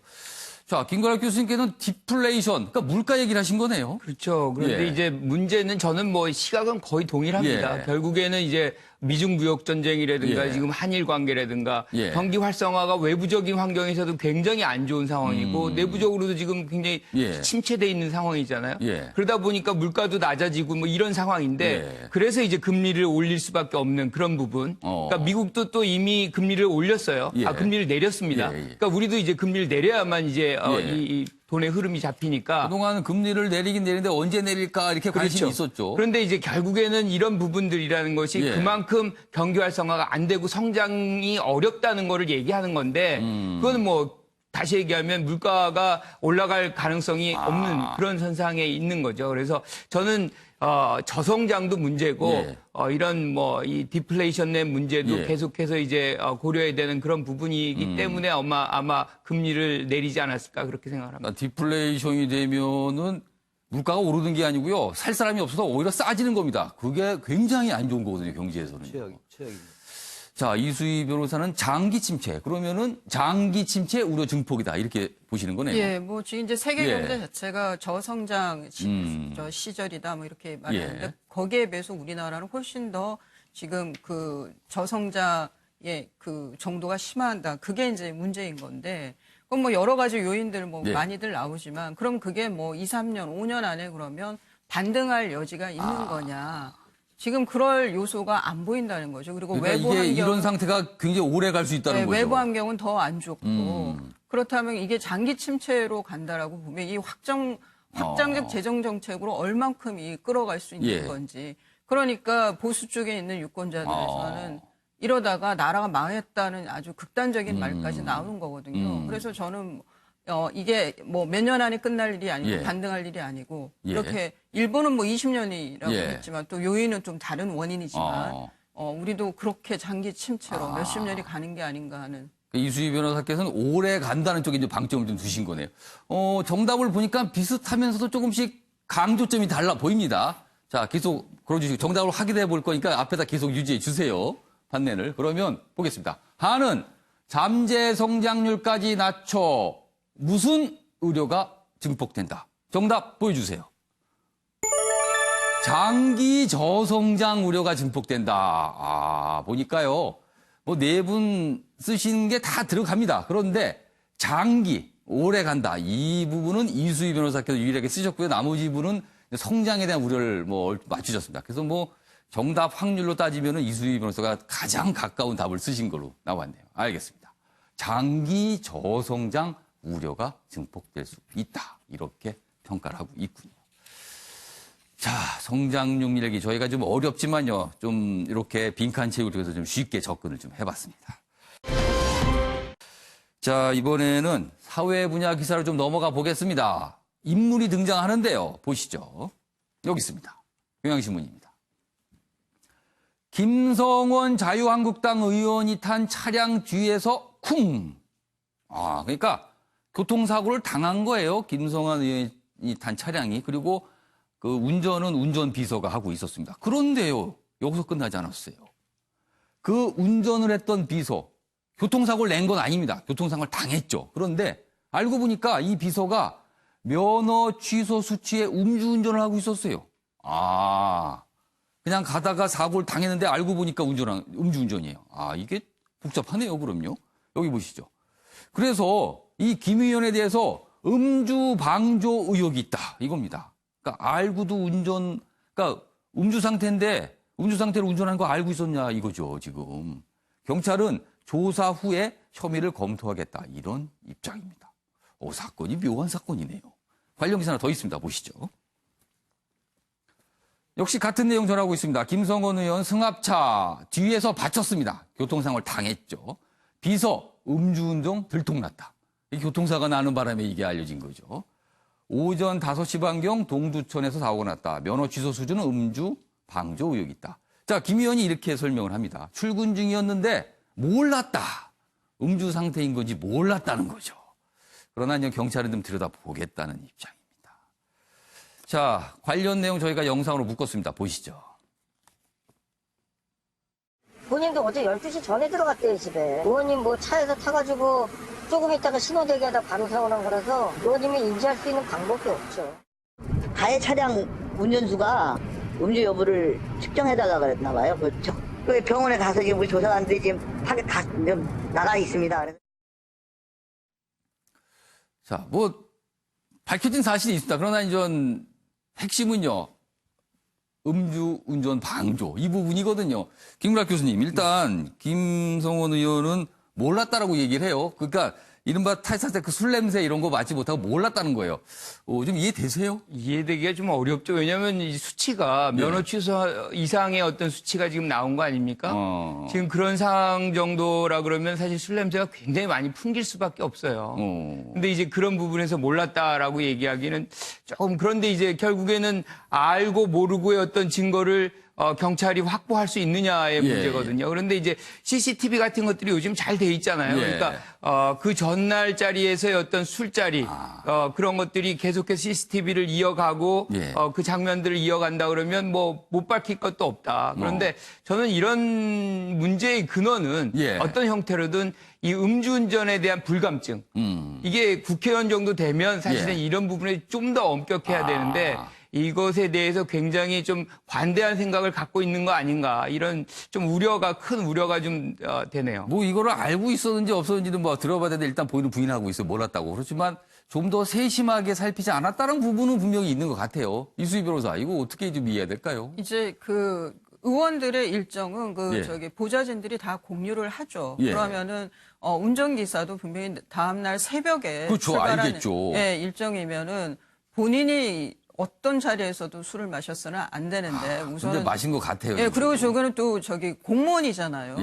자, 김건학 교수님께는 디플레이션, 그러니까 물가 얘기를 하신 거네요. 그렇죠. 그런데 예. 이제 문제는 저는 뭐 시각은 거의 동일합니다. 예. 결국에는 이제 미중 무역 전쟁이라든가 예. 지금 한일 관계라든가 예. 경기 활성화가 외부적인 환경에서도 굉장히 안 좋은 상황이고 내부적으로도 지금 굉장히 예. 침체돼 있는 상황이잖아요. 예. 그러다 보니까 물가도 낮아지고 뭐 이런 상황인데 예. 그래서 이제 금리를 올릴 수밖에 없는 그런 부분. 그러니까 미국도 또 이미 금리를 올렸어요. 예. 금리를 내렸습니다. 예, 예. 그러니까 우리도 이제 금리를 내려야만 이제 예. 이 돈의 흐름이 잡히니까. 그동안 금리를 내리긴 내리는데 언제 내릴까 이렇게 관심이 있었죠. 그런데 이제 결국에는 이런 부분들이라는 것이 예. 그만큼 경기 활성화가 안 되고 성장이 어렵다는 거를 얘기하는 건데 그거는 뭐 다시 얘기하면 물가가 올라갈 가능성이 없는 그런 현상에 있는 거죠. 그래서 저는 저성장도 문제고 예. 이런 뭐 이 디플레이션의 문제도 예. 계속해서 이제 고려해야 되는 그런 부분이기 때문에 아마 금리를 내리지 않았을까 그렇게 생각합니다. 그러니까 디플레이션이 되면은 물가가 오르는 게 아니고요. 살 사람이 없어서 오히려 싸지는 겁니다. 그게 굉장히 안 좋은 거거든요, 경제에서는. 최악입니다. 자, 이수희 변호사는 장기 침체. 그러면은 장기 침체 우려 증폭이다. 이렇게 보시는 거네요. 예, 뭐 지금 이제 세계 예. 경제 자체가 저성장 시절이다 뭐 이렇게 말하는데 예. 거기에 비해서 우리나라는 훨씬 더 지금 그 저성장의 그 정도가 심한다. 그게 이제 문제인 건데 그럼 뭐 여러 가지 요인들 뭐 예. 많이들 나오지만 그럼 그게 뭐 2, 3년, 5년 안에 그러면 반등할 여지가 있는 거냐. 지금 그럴 요소가 안 보인다는 거죠. 그리고 그러니까 외부 이게 환경 이런 상태가 굉장히 오래 갈 수 있다는 거죠. 외부 환경은 더 안 좋고 그렇다면 이게 장기 침체로 간다라고 보면 이 확장적 재정 정책으로 얼만큼 이 끌어갈 수 있는 예. 건지. 그러니까 보수 쪽에 있는 유권자들에서는 이러다가 나라가 망했다는 아주 극단적인 말까지 나오는 거거든요. 그래서 저는 이게 뭐 몇 년 안에 끝날 일이 아니고 예. 반등할 일이 아니고 예. 이렇게 일본은 뭐 20년이라고 예. 했지만 또 요인은 좀 다른 원인이지만 우리도 그렇게 장기 침체로 몇십 년이 가는 게 아닌가 하는. 이수희 변호사께서는 오래 간다는 쪽에 이제 방점을 좀 두신 거네요. 정답을 보니까 비슷하면서도 조금씩 강조점이 달라 보입니다. 자, 계속 걸어주시고 정답을 확인해 볼 거니까 앞에다 계속 유지해 주세요. 판넬을. 그러면 보겠습니다. 하는 잠재 성장률까지 낮춰 무슨 우려가 증폭된다. 정답 보여주세요. 장기 저성장 우려가 증폭된다. 보니까요. 뭐 네 분 쓰시는 게 다 들어갑니다. 그런데 장기, 오래 간다. 이 부분은 이수희 변호사께서 유일하게 쓰셨고요. 나머지 분은 성장에 대한 우려를 뭐 맞추셨습니다. 그래서 뭐 정답 확률로 따지면은 이수희 변호사가 가장 가까운 답을 쓰신 걸로 나왔네요. 알겠습니다. 장기 저성장 우려가 증폭될 수 있다. 이렇게 평가를 하고 있군요. 자, 성장률 얘기 저희가 좀 어렵지만요. 좀 이렇게 빈칸 채우기 위해서 좀 쉽게 접근을 좀 해봤습니다. 자, 이번에는 사회 분야 기사로 좀 넘어가 보겠습니다. 인물이 등장하는데요. 보시죠. 여기 있습니다. 경향신문입니다. 김성원 자유한국당 의원이 탄 차량 뒤에서 쿵. 그러니까 교통사고를 당한 거예요. 김성원 의원이 탄 차량이. 그리고 그 운전은 운전비서가 하고 있었습니다. 그런데요, 여기서 끝나지 않았어요. 그 운전을 했던 비서, 교통사고를 낸 건 아닙니다. 교통사고를 당했죠. 그런데 알고 보니까 이 비서가 면허 취소 수치에 음주운전을 하고 있었어요. 그냥 가다가 사고를 당했는데 알고 보니까 음주운전이에요. 이게 복잡하네요, 그럼요. 여기 보시죠. 그래서 이 김 의원에 대해서 음주 방조 의혹이 있다. 이겁니다. 그러니까 알고도 그러니까 음주 상태인데 음주 상태로 운전하는 거 알고 있었냐 이거죠, 지금. 경찰은 조사 후에 혐의를 검토하겠다. 이런 입장입니다. 사건이 묘한 사건이네요. 관련 기사 하나 더 있습니다. 보시죠. 역시 같은 내용 전하고 있습니다. 김성원 의원 승합차 뒤에서 받쳤습니다. 교통사고를 당했죠. 비서 음주운전 들통났다. 이 교통사고가 나는 바람에 이게 알려진 거죠. 오전 5시 반경 동두천에서 사고가 났다. 면허 취소 수준은 음주 방조 의혹이 있다. 자, 김 의원이 이렇게 설명을 합니다. 출근 중이었는데 몰랐다. 음주 상태인 건지 몰랐다는 거죠. 그러나 이제 경찰은 좀 들여다보겠다는 입장입니다. 자, 관련 내용 저희가 영상으로 묶었습니다. 보시죠. 본인도 어제 12시 전에 들어갔대요, 집에. 의원님 뭐 차에서 타가지고 조금 있다가 신호 대기하다 바로 사고 난 거라서 의원님이 인지할 수 있는 방법이 없죠. 가해 차량 운전수가 음주 여부를 측정해달라 그랬나 봐요. 그 병원에 가서 지금 우리 조사관들이 지금 파게 다 나가 있습니다. 자, 뭐 밝혀진 사실이 있습니다. 그러나 이제 핵심은요. 음주운전 방조 이 부분이거든요. 김구락 교수님, 일단 김성원 의원은 몰랐다라고 얘기를 해요. 그러니까 이른바 탈사 때 그 술 냄새 이런 거 맡지 못하고 몰랐다는 거예요. 좀 이해되세요? 이해되기가 좀 어렵죠. 왜냐하면 이 수치가 면허 취소 이상의 어떤 수치가 지금 나온 거 아닙니까? 지금 그런 상황 정도라 그러면 사실 술 냄새가 굉장히 많이 풍길 수밖에 없어요. 근데 이제 그런 부분에서 몰랐다라고 얘기하기는 조금 그런데 이제 결국에는 알고 모르고의 어떤 증거를 경찰이 확보할 수 있느냐의 문제거든요. 그런데 이제 CCTV 같은 것들이 요즘 잘 돼 있잖아요. 그러니까 그 전날 자리에서의 어떤 술자리 그런 것들이 계속해서 CCTV를 이어가고 그 장면들을 이어간다 그러면 뭐 못 밝힐 것도 없다. 그런데 저는 이런 문제의 근원은 어떤 형태로든 이 음주운전에 대한 불감증 이게 국회의원 정도 되면 사실은 이런 부분에 좀 더 엄격해야 되는데 이것에 대해서 굉장히 좀 관대한 생각을 갖고 있는 거 아닌가 이런 좀 우려가 큰 우려가 좀 되네요. 뭐 이거를 알고 있었는지 없었는지는 뭐 들어봐야 되는데 일단 본인은 부인하고 있어요. 몰랐다고. 그렇지만 좀 더 세심하게 살피지 않았다는 부분은 분명히 있는 것 같아요. 이수희 변호사, 이거 어떻게 좀 이해해야 될까요? 이제 그 의원들의 일정은 저기 보좌진들이 다 공유를 하죠. 그러면은 운전기사도 분명히 다음날 새벽에 그렇죠, 출발하는 알겠죠. 일정이면은 본인이 어떤 자리에서도 술을 마셨어는 안 되는데 우선은 근데 마신 것 같아요. 그리고 저거는 또 저기 공무원이잖아요.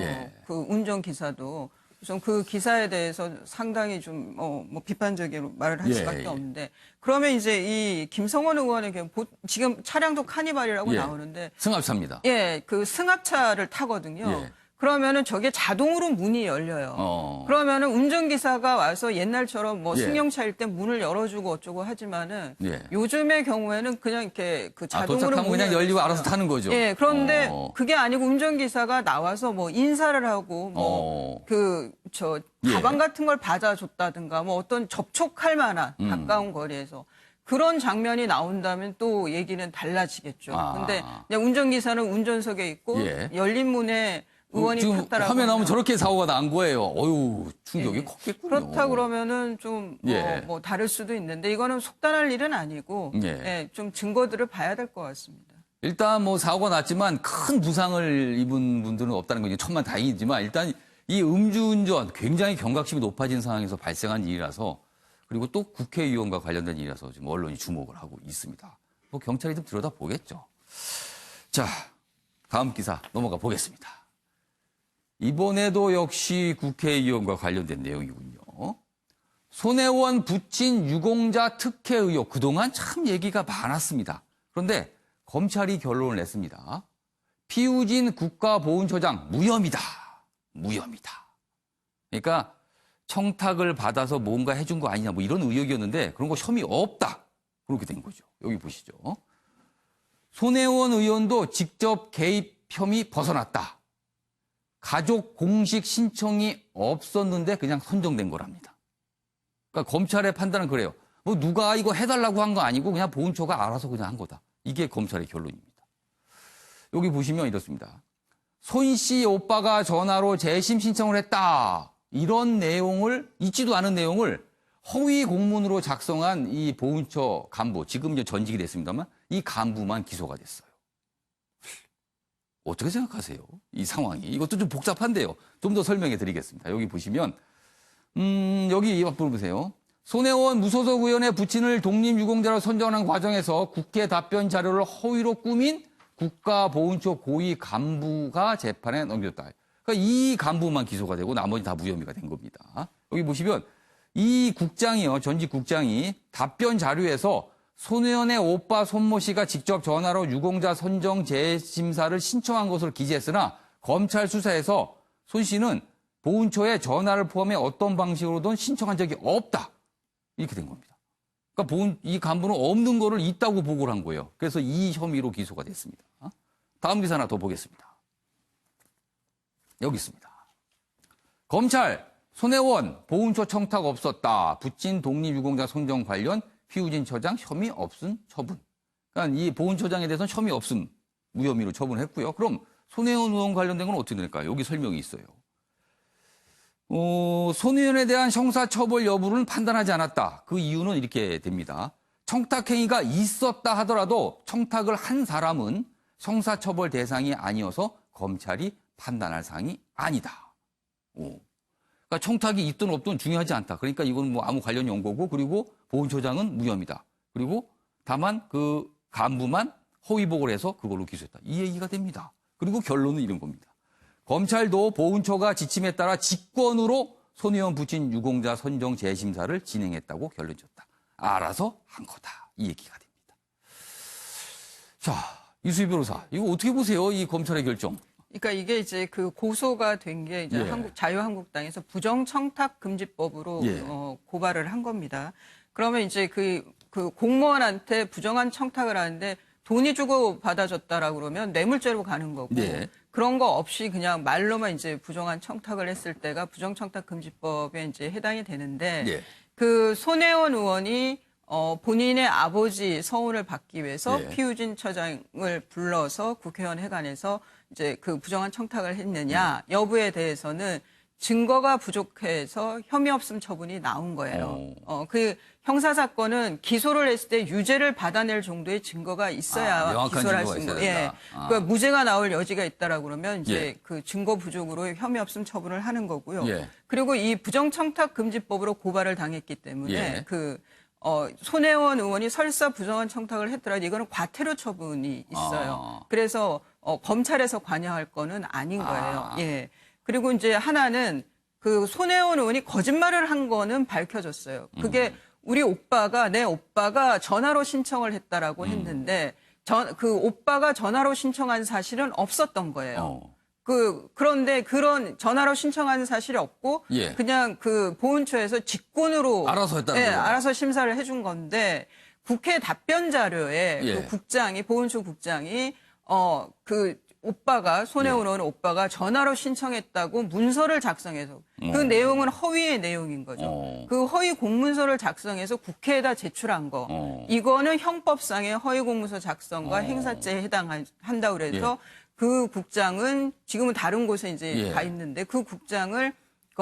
그 운전기사도 우선 그 기사에 대해서 상당히 좀 뭐 비판적으로 말을 할 수밖에 없는데 그러면 이제 이 김성원 의원의 경우 지금 차량도 카니발이라고 나오는데 승합차입니다. 그 승합차를 타거든요. 그러면은 저게 자동으로 문이 열려요. 그러면은 운전기사가 와서 옛날처럼 뭐 승용차일 때 문을 열어주고 어쩌고 하지만은 요즘의 경우에는 그냥 이렇게 그 자동으로 도착하면 그냥 열리고 알아서 타는 거죠. 그런데 그게 아니고 운전기사가 나와서 뭐 인사를 하고 뭐 가방 같은 걸 받아줬다든가 뭐 어떤 접촉할 만한 가까운 거리에서 그런 장면이 나온다면 또 얘기는 달라지겠죠. 근데 그냥 운전기사는 운전석에 있고 열린 문에 의원이 지금 탔다라고 화면 나오면 저렇게 사고가 난 거예요. 어휴, 충격이 컸겠군요. 그렇다 그러면은 좀 뭐 다를 수도 있는데 이거는 속단할 일은 아니고 좀 증거들을 봐야 될 것 같습니다. 일단 뭐 사고가 났지만 큰 부상을 입은 분들은 없다는 건 천만 다행이지만 일단 이 음주운전 굉장히 경각심이 높아진 상황에서 발생한 일이라서 그리고 또 국회의원과 관련된 일이라서 지금 언론이 주목을 하고 있습니다. 뭐 경찰이 좀 들여다보겠죠. 자, 다음 기사 넘어가 보겠습니다. 이번에도 역시 국회의원과 관련된 내용이군요. 손혜원 부친 유공자 특혜 의혹 그동안 참 얘기가 많았습니다. 그런데 검찰이 결론을 냈습니다. 피우진 국가보훈처장 무혐의다. 무혐의다. 그러니까 청탁을 받아서 뭔가 해준 거 아니냐 뭐 이런 의혹이었는데 그런 거 혐의 없다. 그렇게 된 거죠. 여기 보시죠. 손혜원 의원도 직접 개입 혐의 벗어났다. 가족 공식 신청이 없었는데 그냥 선정된 거랍니다. 그러니까 검찰의 판단은 그래요. 뭐 누가 이거 해달라고 한 거 아니고 그냥 보훈처가 알아서 그냥 한 거다. 이게 검찰의 결론입니다. 여기 보시면 이렇습니다. 손 씨 오빠가 전화로 재심 신청을 했다. 이런 내용을 있지도 않은 내용을 허위 공문으로 작성한 이 보훈처 간부, 지금 이제 전직이 됐습니다만 이 간부만 기소가 됐어요. 어떻게 생각하세요? 이 상황이. 이것도 좀 복잡한데요. 좀 더 설명해 드리겠습니다. 여기 보시면 여기 이 앞부분 보세요. 손혜원 무소속 의원의 부친을 독립유공자로 선정하는 과정에서 국회 답변 자료를 허위로 꾸민 국가보훈처 고위 간부가 재판에 넘겼다. 그러니까 이 간부만 기소가 되고 나머지 다 무혐의가 된 겁니다. 여기 보시면 이 국장이요, 전직 국장이 답변 자료에서 손혜원의 오빠 손모 씨가 직접 전화로 유공자 선정 재심사를 신청한 것을 기재했으나 검찰 수사에서 손 씨는 보훈처에 전화를 포함해 어떤 방식으로든 신청한 적이 없다. 이렇게 된 겁니다. 그러니까 이 간부는 없는 거를 있다고 보고를 한 거예요. 그래서 이 혐의로 기소가 됐습니다. 다음 기사 하나 더 보겠습니다. 여기 있습니다. 검찰, 손혜원 보훈처 청탁 없었다. 부친 독립유공자 선정 관련 피우진 처장 혐의 없음 처분. 그러니까 이 보훈처장에 대해서는 혐의 없음 무혐의로 처분했고요. 그럼 손혜원 의원 관련된 건 어떻게 될까요? 여기 설명이 있어요. 손혜원에 대한 형사처벌 여부는 판단하지 않았다. 그 이유는 이렇게 됩니다. 청탁행위가 있었다 하더라도 청탁을 한 사람은 형사처벌 대상이 아니어서 검찰이 판단할 사항이 아니다. 그러니까 청탁이 있든 없든 중요하지 않다. 그러니까 이건 뭐 아무 관련이 없는 거고, 그리고 보훈처장은 무혐의다. 그리고 다만 그 간부만 허위복을 해서 그걸로 기소했다. 이 얘기가 됩니다. 그리고 결론은 이런 겁니다. 검찰도 보훈처가 지침에 따라 직권으로 손혜원 부친 유공자 선정 재심사를 진행했다고 결론 졌다. 알아서 한 거다. 이 얘기가 됩니다. 자, 이수희 변호사, 이거 어떻게 보세요? 이 검찰의 결정. 그러니까 이게 이제 그 고소가 된 게 이제 자유한국당에서 부정청탁금지법으로 고발을 한 겁니다. 그러면 이제 그 공무원한테 부정한 청탁을 하는데 돈이 주고 받아줬다라고 그러면 뇌물죄로 가는 거고 그런 거 없이 그냥 말로만 이제 부정한 청탁을 했을 때가 부정청탁금지법에 이제 해당이 되는데 그 손혜원 의원이 본인의 아버지 서운을 받기 위해서 피우진 처장을 불러서 국회의원 회관에서 이제 그 부정한 청탁을 했느냐 여부에 대해서는 증거가 부족해서 혐의 없음 처분이 나온 거예요. 그 형사 사건은 기소를 했을 때 유죄를 받아낼 정도의 증거가 있어야 기소를 할 수 있는 거예요. 그러니까 무죄가 나올 여지가 있다라고 그러면 이제 그 증거 부족으로 혐의 없음 처분을 하는 거고요. 그리고 이 부정청탁금지법으로 고발을 당했기 때문에 손혜원 의원이 설사 부정한 청탁을 했더라도 이거는 과태료 처분이 있어요. 그래서 검찰에서 관여할 거는 아닌 거예요. 그리고 이제 하나는 그 손혜원 의원이 거짓말을 한 거는 밝혀졌어요. 그게 내 오빠가 전화로 신청을 했다라고 했는데 그 오빠가 전화로 신청한 사실은 없었던 거예요. 그런데 그런 전화로 신청한 사실이 없고 그냥 그 보훈처에서 직권으로 알아서 했다는 거예요. 알아서 심사를 해준 건데 국회 답변 자료에 그 국장이 보훈처 국장이 그 오빠가 손혜원 의원 오빠가 전화로 신청했다고 문서를 작성해서 그 내용은 허위의 내용인 거죠. 그 허위 공문서를 작성해서 국회에다 제출한 거 이거는 형법상의 허위 공문서 작성과 행사죄에 해당한다고 그래서 그 국장은 지금은 다른 곳에 이제 가 있는데 그 국장을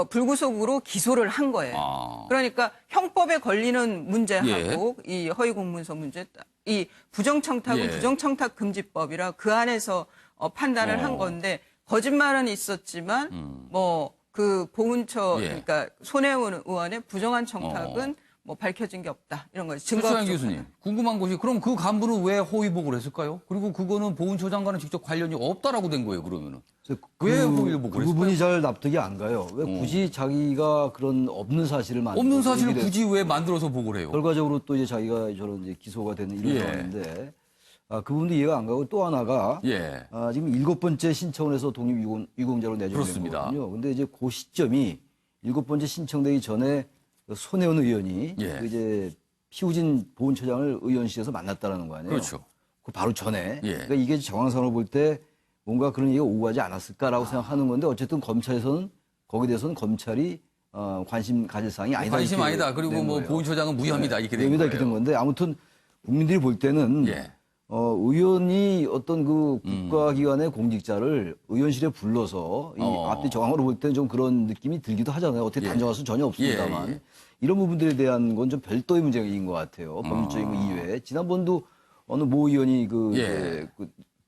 불구속으로 기소를 한 거예요. 그러니까 형법에 걸리는 문제하고 이 허위 공문서 문제, 이 부정청탁은 부정청탁금지법이라 그 안에서 판단을 한 건데 거짓말은 있었지만 뭐 그 보훈처 그러니까 손혜원 의원의 부정한 청탁은 뭐 밝혀진 게 없다 이런 거죠. 최수환 교수님 궁금한 것이 그럼 그 간부는 왜 허위복을 했을까요? 그리고 그거는 보훈처장과는 직접 관련이 없다라고 된 거예요. 그러면은 왜 허위복을 했을까요? 그 부분이 잘 납득이 안 가요. 왜 굳이 자기가 그런 없는 사실을 없는 사실을 굳이 왜 만들어서 보고를 해요? 결과적으로 또 이제 자기가 저런 이제 기소가 되는 이런 상황인데 그 부분도 이해가 안 가고 또 하나가 지금 7번째 신청을 해서 독립유공자로 내정된 거거든요. 근데 이제 그 시점이 7번째 신청되기 전에 손혜원 의원이 그 이제 피우진 보훈처장을 의원실에서 만났다라는 거 아니에요. 그렇죠. 그 바로 전에. 그러니까 이게 정황상으로 볼 때 뭔가 그런 얘기가 오고 가지 않았을까라고 생각하는 건데 어쨌든 검찰에서는 거기에 대해서는 검찰이 관심 가질 사항이 아니다. 관심 아니다. 그리고 뭐 보훈처장은 무혐의다 이렇게 된 무혐의다 이렇게 된 건데 아무튼 국민들이 볼 때는 의원이 어떤 그 국가기관의 공직자를 의원실에 불러서 이 앞뒤 정황으로 볼 때는 좀 그런 느낌이 들기도 하잖아요. 어떻게 단정할 수 전혀 없습니다만 이런 부분들에 대한 건 좀 별도의 문제인 것 같아요. 법률적인 거 이외에 지난번도 어느 모 의원이 그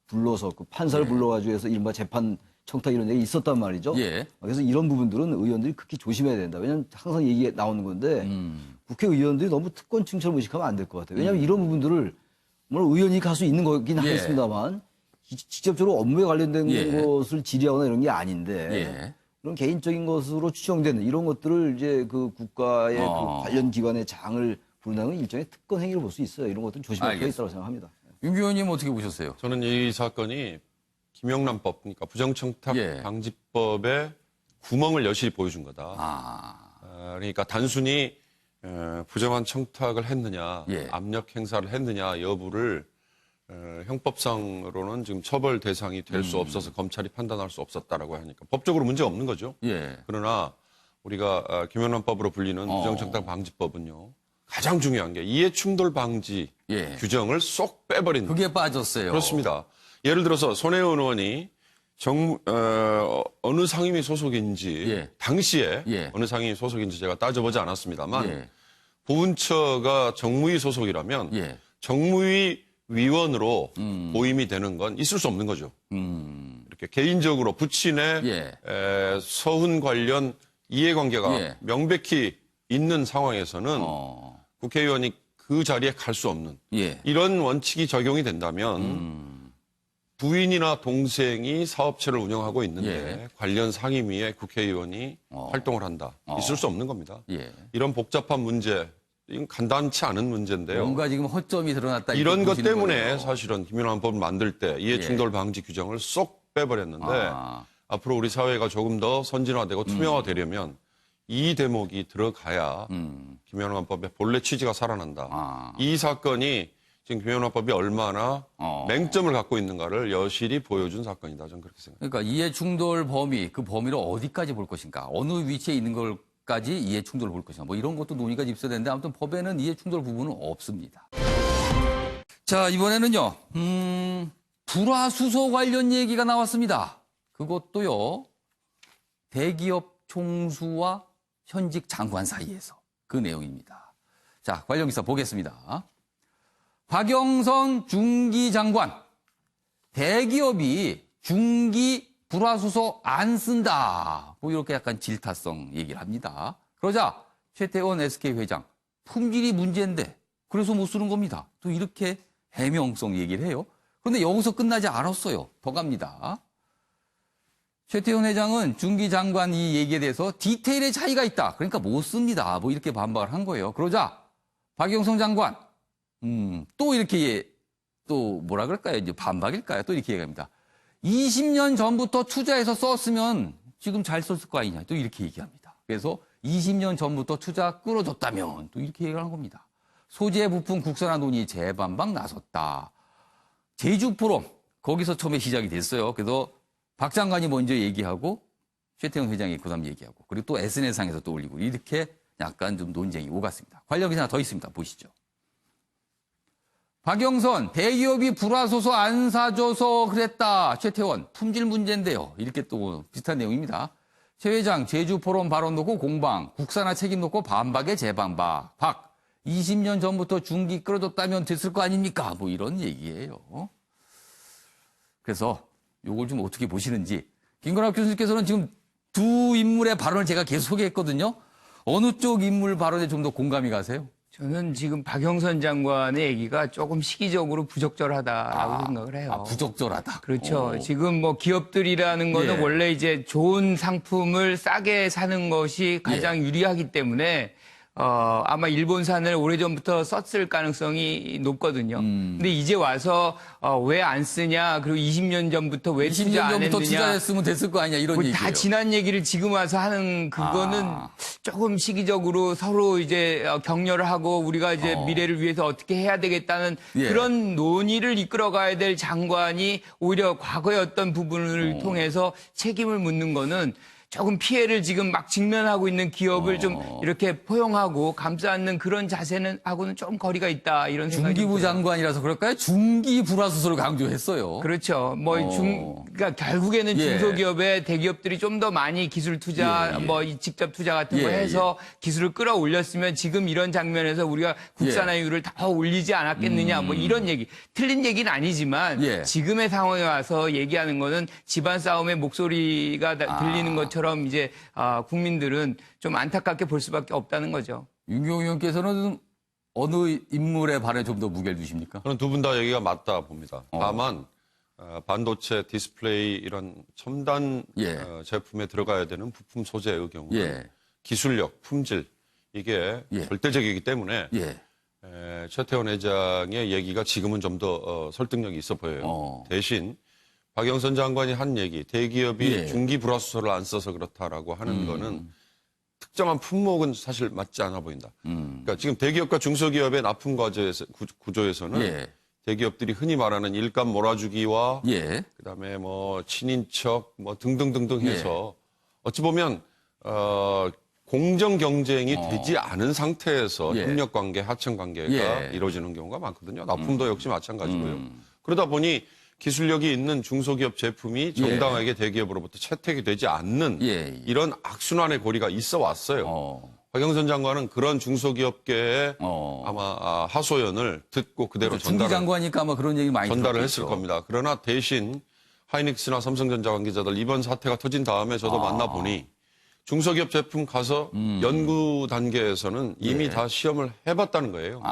불러서 그 판사를 불러가지고 해서 이른바 재판 청탁 이런 얘기 있었단 말이죠. 그래서 이런 부분들은 의원들이 극히 조심해야 된다. 왜냐하면 항상 얘기 나오는 건데 국회의원들이 너무 특권층처럼 의식하면 안 될 것 같아요. 왜냐하면 이런 부분들을 물론 의원이 갈 수 있는 거긴 하겠습니다만 직접적으로 업무에 관련된 예. 것을 질의하거나 이런 게 아닌데 예. 그런 개인적인 것으로 추정되는 이런 것들을 이제 그 국가의 그 관련 기관의 장을 부른다는 건 일종의 특권 행위를 볼 수 있어요. 이런 것들은 조심할 필요가 있다고 생각합니다. 윤 의원님 어떻게 보셨어요? 저는 이 사건이 김영란법, 그러니까 부정청탁 예. 방지법의 구멍을 여실히 보여준 거다. 그러니까 단순히 부정한 청탁을 했느냐, 예. 압력 행사를 했느냐 여부를 형법상으로는 지금 처벌 대상이 될 수 없어서 검찰이 판단할 수 없었다라고 하니까 법적으로 문제가 없는 거죠. 예. 그러나 우리가 김영란법으로 불리는 부정청탁 방지법은요. 가장 중요한 게 이해충돌 방지 예. 규정을 쏙 빼버린. 그게 빠졌어요. 그렇습니다. 예를 들어서 손혜원 의원이 어느 상임위 소속인지 예. 당시에 예. 어느 상임위 소속인지 제가 따져보지 않았습니다만 예. 보훈처가 정무위 소속이라면 예. 정무위 위원으로 보임이 되는 건 있을 수 없는 거죠. 이렇게 개인적으로 부친의 예. 서훈 관련 이해관계가 예. 명백히 있는 상황에서는 국회의원이 그 자리에 갈 수 없는 예. 이런 원칙이 적용이 된다면 부인이나 동생이 사업체를 운영하고 있는데 예. 관련 상임위에 국회의원이 활동을 한다. 있을 수 없는 겁니다. 예. 이런 복잡한 문제, 이건 간단치 않은 문제인데요. 뭔가 지금 허점이 드러났다. 이런 것 보시는 때문에 거예요. 사실은 김영란법을 만들 때 이해충돌 방지 규정을 쏙 빼버렸는데 앞으로 우리 사회가 조금 더 선진화되고 투명화되려면 이 대목이 들어가야 김영란법의 본래 취지가 살아난다. 이 사건이 지금 김영란법이 얼마나 맹점을 갖고 있는가를 여실히 보여준 사건이다. 저는 그렇게 생각합니다. 그러니까 이해충돌 범위, 그 범위를 어디까지 볼 것인가, 어느 위치에 있는 걸까지 이해충돌을 볼 것인가, 뭐 이런 것도 논의가 있어야 되는데 아무튼 법에는 이해충돌 부분은 없습니다. 자, 이번에는요, 불화수소 관련 얘기가 나왔습니다. 그것도요, 대기업 총수와 현직 장관 사이에서 그 내용입니다. 자, 관련 기사 보겠습니다. 박영선 중기 장관, 대기업이 중기 불화수소 안 쓴다. 뭐 이렇게 약간 질타성 얘기를 합니다. 그러자 최태원 SK 회장, 품질이 문제인데 그래서 못 쓰는 겁니다. 또 이렇게 해명성 얘기를 해요. 그런데 여기서 끝나지 않았어요. 더 갑니다. 최태원 회장은 중기 장관 이 얘기에 대해서 디테일의 차이가 있다. 그러니까 못 씁니다. 뭐 이렇게 반박을 한 거예요. 그러자 박영선 장관, 또 이렇게 또 뭐라 그럴까요? 이제 반박일까요? 또 이렇게 얘기합니다. 20년 전부터 투자해서 썼으면 지금 잘 썼을 거 아니냐. 또 이렇게 얘기합니다. 그래서 20년 전부터 투자 끌어줬다면 또 이렇게 얘기를 한 겁니다. 소재 부품 국산화 논의 재반박 나섰다. 제주 포럼 거기서 처음에 시작이 됐어요. 그래서 박 장관이 먼저 얘기하고 최태원 회장이 그다음 얘기하고 그리고 또 SNS상에서 또 올리고 이렇게 약간 좀 논쟁이 오갔습니다. 관련 기사 하나 더 있습니다. 보시죠. 박영선, 대기업이 불화소소 안 사줘서 그랬다. 최태원, 품질 문제인데요. 이렇게 또 비슷한 내용입니다. 최 회장, 제주 포럼 발언 놓고 공방, 국산화 책임 놓고 반박에 재반박. 박, 20년 전부터 중기 끌어줬다면 됐을 거 아닙니까? 뭐 이런 얘기예요. 그래서 요걸 좀 어떻게 보시는지. 김건학 교수님께서는 지금 두 인물의 발언을 제가 계속 소개했거든요. 어느 쪽 인물 발언에 좀 더 공감이 가세요? 저는 지금 박영선 장관의 얘기가 조금 시기적으로 부적절하다라고 생각을 해요. 부적절하다. 그렇죠. 지금 뭐 기업들이라는 거는 예. 원래 이제 좋은 상품을 싸게 사는 것이 가장 유리하기 때문에 아마 일본산을 오래전부터 썼을 가능성이 높거든요. 근데 이제 와서 왜 안 쓰냐, 그리고 20년 전부터 왜 투자 안 20년 전부터 했느냐. 투자했으면 됐을 거 아니냐, 이런 뭐 얘기예요. 다 지난 얘기를 지금 와서 하는 그거는 조금 시기적으로 서로 이제 격려를 하고 우리가 이제 미래를 위해서 어떻게 해야 되겠다는 그런 논의를 이끌어가야 될 장관이 오히려 과거의 어떤 부분을 통해서 책임을 묻는 거는 조금 피해를 지금 막 직면하고 있는 기업을 좀 이렇게 포용하고 감싸 안는 그런 자세는 하고는 좀 거리가 있다 이런 생각이 중기부 들어요. 장관이라서 그럴까요? 중기 불화수소를 강조했어요. 그렇죠. 그러니까 결국에는 중소기업에 대기업들이 좀 더 많이 기술 투자, 직접 투자 같은 거 해서 기술을 끌어올렸으면 지금 이런 장면에서 우리가 국산화율을 더 올리지 않았겠느냐, 뭐 이런 얘기. 틀린 얘기는 아니지만 지금의 상황에 와서 얘기하는 거는 집안 싸움의 목소리가 들리는 것처럼 이제 국민들은 좀 안타깝게 볼 수밖에 없다는 거죠. 윤경호 의원께서는 어느 인물의 발언에 좀 더 무게를 두십니까? 저는 두 분 다 얘기가 맞다 봅니다. 다만 반도체, 디스플레이 이런 첨단 제품에 들어가야 되는 부품 소재의 경우는 기술력, 품질 이게 절대적이기 때문에 최태원 회장의 얘기가 지금은 좀 더 설득력이 있어 보여요. 대신 박영선 장관이 한 얘기, 대기업이 중기 불화수소를 안 써서 그렇다라고 하는 거는 특정한 품목은 사실 맞지 않아 보인다. 그러니까 지금 대기업과 중소기업의 납품 구조에서는 대기업들이 흔히 말하는 일감 몰아주기와 그다음에 뭐 친인척 뭐 등등등등 해서 어찌 보면 공정 경쟁이 되지 않은 상태에서 협력 관계, 하청 관계가 이루어지는 경우가 많거든요. 납품도 역시 마찬가지고요. 그러다 보니 기술력이 있는 중소기업 제품이 정당하게 대기업으로부터 채택이 되지 않는 이런 악순환의 고리가 있어 왔어요. 박영선 장관은 그런 중소기업계의 아마 하소연을 듣고 그대로 중기 장관이니까 아마 그런 얘기 많이 전달을 들었겠죠. 했을 겁니다. 그러나 대신 하이닉스나 삼성전자 관계자들 이번 사태가 터진 다음에 저도 만나보니 중소기업 제품 가서 연구 단계에서는 이미 다 시험을 해봤다는 거예요.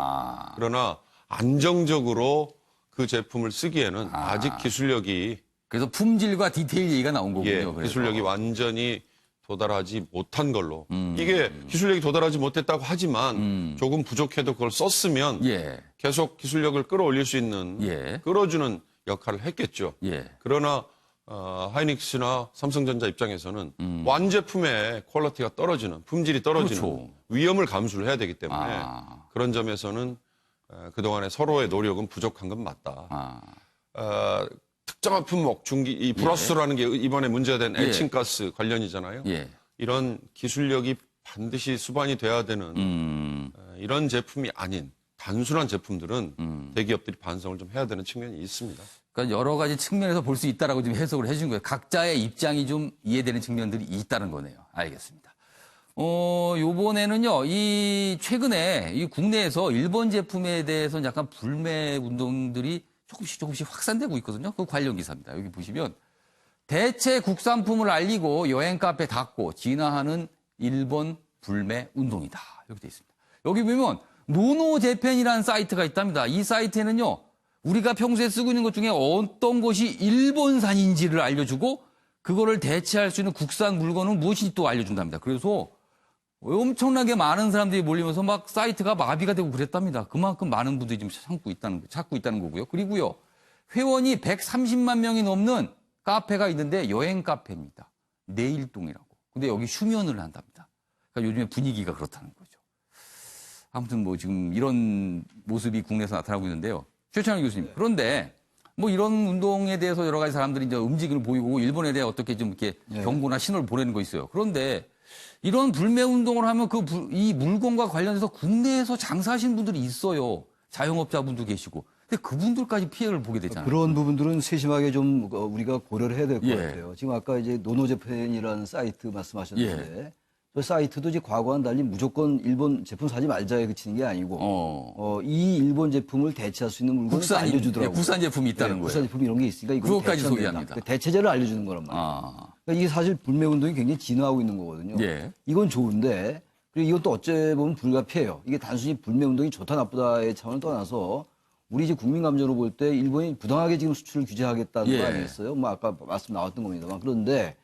그러나 안정적으로 그 제품을 쓰기에는 아직 기술력이 그래서 품질과 디테일 얘기가 나온 거군요. 그래서. 기술력이 완전히 도달하지 못한 걸로. 이게 기술력이 도달하지 못했다고 하지만 조금 부족해도 그걸 썼으면 계속 기술력을 끌어올릴 수 있는 끌어주는 역할을 했겠죠. 그러나 하이닉스나 삼성전자 입장에서는 완제품의 퀄리티가 떨어지는, 품질이 떨어지는 위험을 감수를 해야 되기 때문에 그런 점에서는 그동안의 서로의 노력은 부족한 건 맞다. 특정한 품목, 이 불화수소라는 게 이번에 문제가 된 에칭가스 관련이잖아요. 이런 기술력이 반드시 수반이 돼야 되는 이런 제품이 아닌 단순한 제품들은 대기업들이 반성을 좀 해야 되는 측면이 있습니다. 그러니까 여러 가지 측면에서 볼 수 있다라고 지금 해석을 해준 거예요. 각자의 입장이 좀 이해되는 측면들이 있다는 거네요. 알겠습니다. 요번에는요, 최근에 이 국내에서 일본 제품에 대해서 약간 불매 운동들이 조금씩 확산되고 있거든요. 그 관련 기사입니다. 여기 보시면 대체 국산품을 알리고 여행 카페 닫고 진화하는 일본 불매 운동이다. 이렇게 돼 있습니다. 여기 보면 노노재팬이라는 사이트가 있답니다. 이 사이트에는요, 우리가 평소에 쓰고 있는 것 중에 어떤 것이 일본산인지를 알려주고 그거를 대체할 수 있는 국산 물건은 무엇인지 또 알려준답니다. 그래서 엄청나게 많은 사람들이 몰리면서 막 사이트가 마비가 되고 그랬답니다. 그만큼 많은 분들이 지금 찾고 있다는 거고요. 그리고요, 회원이 130만 명이 넘는 카페가 있는데 여행 카페입니다. 내일동이라고. 근데 여기 휴면을 한답니다. 그러니까 요즘에 분위기가 그렇다는 거죠. 아무튼 뭐 지금 이런 모습이 국내에서 나타나고 있는데요. 최찬원 교수님. 그런데 뭐 이런 운동에 대해서 여러 가지 사람들이 이제 움직임을 보이고 일본에 대해 어떻게 좀 이렇게 경고나 신호를 보내는 거 있어요. 그런데 이런 불매 운동을 하면 이 물건과 관련해서 국내에서 장사하시는 분들이 있어요. 자영업자분도 계시고. 근데 그분들까지 피해를 보게 되잖아요. 그런 부분들은 세심하게 좀 우리가 고려를 해야 될 것 같아요. 지금 아까 이제 노노재팬이라는 사이트 말씀하셨는데 그 사이트도 이제 과거와는 달리 무조건 일본 제품 사지 말자에 그치는 게 아니고 이 일본 제품을 대체할 수 있는 물건을 알려주더라고요. 국산 제품이 있다는 거예요. 국산 제품이 이런 게 있으니까 이거 그것까지 소개합니다. 대체제를 알려주는 거란 말이에요. 그러니까 이게 사실 불매 운동이 굉장히 진화하고 있는 거거든요. 이건 좋은데 그리고 이것도 어째 보면 불가피해요. 이게 단순히 불매 운동이 좋다 나쁘다의 차원을 떠나서 우리 이제 국민 감정으로 볼 때 일본이 부당하게 지금 수출을 규제하겠다는 거 아니겠어요? 뭐 아까 말씀 나왔던 겁니다만 그런데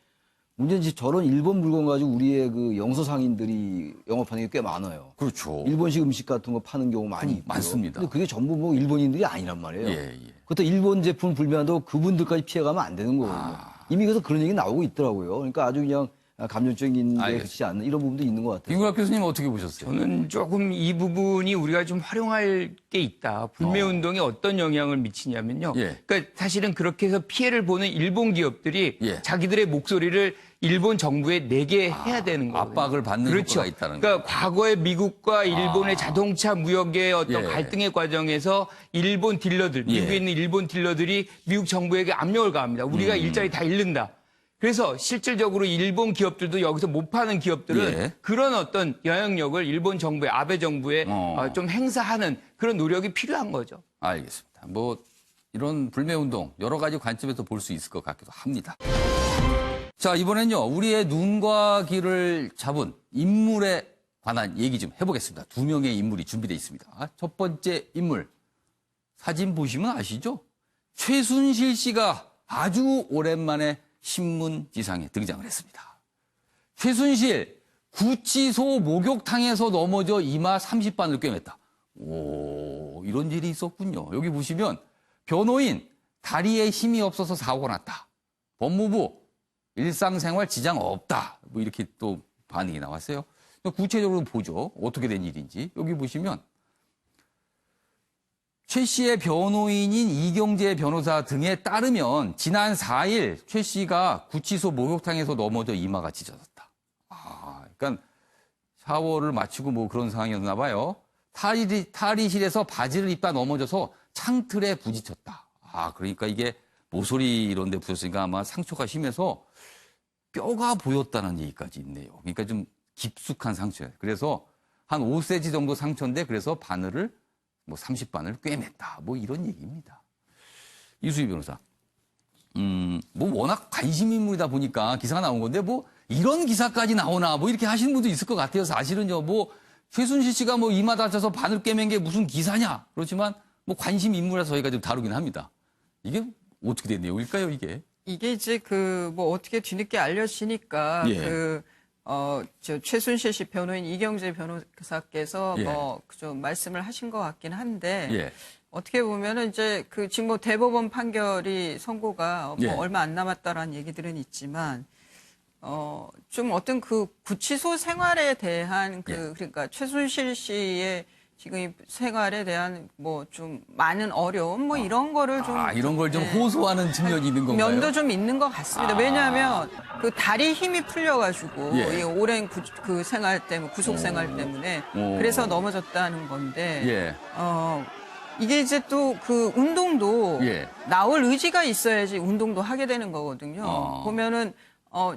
문제는 이제 저런 일본 물건 가지고 우리의 그 영서 상인들이 영업하는 게 꽤 많아요. 그렇죠. 일본식 음식 같은 거 파는 경우 많이 있고요. 많습니다. 근데 그게 전부 뭐 일본인들이 아니란 말이에요. 그것도 일본 제품 불매한다고 그분들까지 피해가면 안 되는 거거든요. 이미 그래서 그런 얘기 나오고 있더라고요. 그러니까 아주 그냥 감정적인 데 그렇지 않는 이런 부분도 있는 것 같아요. 김구락 교수님 어떻게 보셨어요? 저는 조금 이 부분이 우리가 좀 활용할 게 있다. 불매운동에 어떤 영향을 미치냐면요. 그러니까 사실은 그렇게 해서 피해를 보는 일본 기업들이 자기들의 목소리를 일본 정부에 내게 해야 되는 거예요. 압박을 받는 효과가 있다는 거예요. 그러니까 과거에 미국과 일본의 자동차 무역의 어떤 갈등의 과정에서 일본 딜러들, 미국에 있는 일본 딜러들이 미국 정부에게 압력을 가합니다. 우리가 일자리 다 잃는다. 그래서 실질적으로 일본 기업들도 여기서 못 파는 기업들은 그런 어떤 영향력을 일본 정부에, 아베 정부에 좀 행사하는 그런 노력이 필요한 거죠. 알겠습니다. 뭐 이런 불매운동 여러 가지 관점에서 볼 수 있을 것 같기도 합니다. 자, 이번엔요, 우리의 눈과 귀를 잡은 인물에 관한 얘기 좀 해보겠습니다. 2명의 인물이 준비되어 있습니다. 첫 번째 인물, 사진 보시면 아시죠? 최순실 씨가 아주 오랜만에 신문 지상에 등장을 했습니다. 최순실 구치소 목욕탕에서 넘어져 이마 30반을 꿰맸다. 오, 이런 일이 있었군요. 여기 보시면 변호인 다리에 힘이 없어서 사고가 났다. 법무부 일상생활 지장 없다. 뭐 이렇게 또 반응이 나왔어요. 구체적으로 보죠. 어떻게 된 일인지. 여기 보시면 최 씨의 변호인인 이경재 변호사 등에 따르면 지난 4일 최 씨가 구치소 목욕탕에서 넘어져 이마가 찢어졌다. 그러니까 샤워를 마치고 뭐 그런 상황이었나 봐요. 탈의실에서 바지를 입다 넘어져서 창틀에 부딪혔다. 그러니까 이게 모서리 이런 데 부딪혔으니까 아마 상처가 심해서 뼈가 보였다는 얘기까지 있네요. 그러니까 좀 깊숙한 상처예요. 그래서 한 5cm 정도 상처인데 그래서 바늘을 뭐 30바늘 꿰맸다. 뭐 이런 얘기입니다. 이수희 변호사. 뭐 워낙 관심 인물이다 보니까 기사가 나온 건데 뭐 이런 기사까지 나오나 뭐 이렇게 하시는 분도 있을 것 같아요. 사실은요. 뭐 최순실 씨가 뭐 이마 다쳐서 바늘 꿰맨 게 무슨 기사냐. 그렇지만 뭐 관심 인물이라서 저희가 좀 다루긴 합니다. 이게 어떻게 된 내용일까요, 이게? 이게 이제 뭐 어떻게 뒤늦게 알려지니까 저 최순실 씨 변호인 이경재 변호사께서 좀 말씀을 하신 것 같긴 한데 어떻게 보면은 이제 지금 뭐 대법원 판결이 선고가 뭐 얼마 안 남았다라는 얘기들은 있지만 좀 어떤 구치소 생활에 대한 그러니까 최순실 씨의 지금 이 생활에 대한 뭐 좀 많은 어려움 뭐 이런 거를 좀 이런 걸 좀 호소하는 측면이 있는 건가요? 면도 좀 있는 것 같습니다. 왜냐하면 다리 힘이 풀려가지고 이 오랜 그 생활 때문에 구속 생활 때문에 그래서 넘어졌다는 건데 이게 이제 또 운동도 나올 의지가 있어야지 운동도 하게 되는 거거든요. 보면은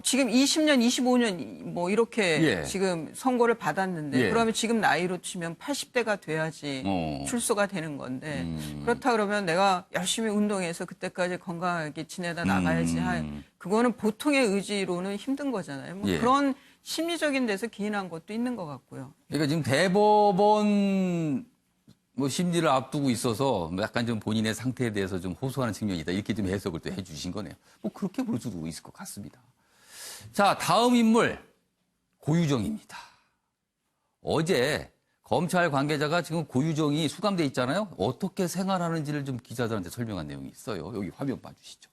지금 20년, 25년 뭐 이렇게 지금 선고를 받았는데 그러면 지금 나이로 치면 80대가 돼야지 출소가 되는 건데 그렇다 그러면 내가 열심히 운동해서 그때까지 건강하게 지내다 나가야지 그거는 보통의 의지로는 힘든 거잖아요. 뭐 그런 심리적인 데서 기인한 것도 있는 것 같고요. 그러니까 지금 대법원 뭐 심리를 앞두고 있어서 약간 좀 본인의 상태에 대해서 좀 호소하는 측면이다. 이렇게 좀 해석을 또 해주신 거네요. 뭐 그렇게 볼 수도 있을 것 같습니다. 자, 다음 인물 고유정입니다. 어제 검찰 관계자가 지금 고유정이 수감돼 있잖아요. 어떻게 생활하는지를 좀 기자들한테 설명한 내용이 있어요. 여기 화면 봐주시죠.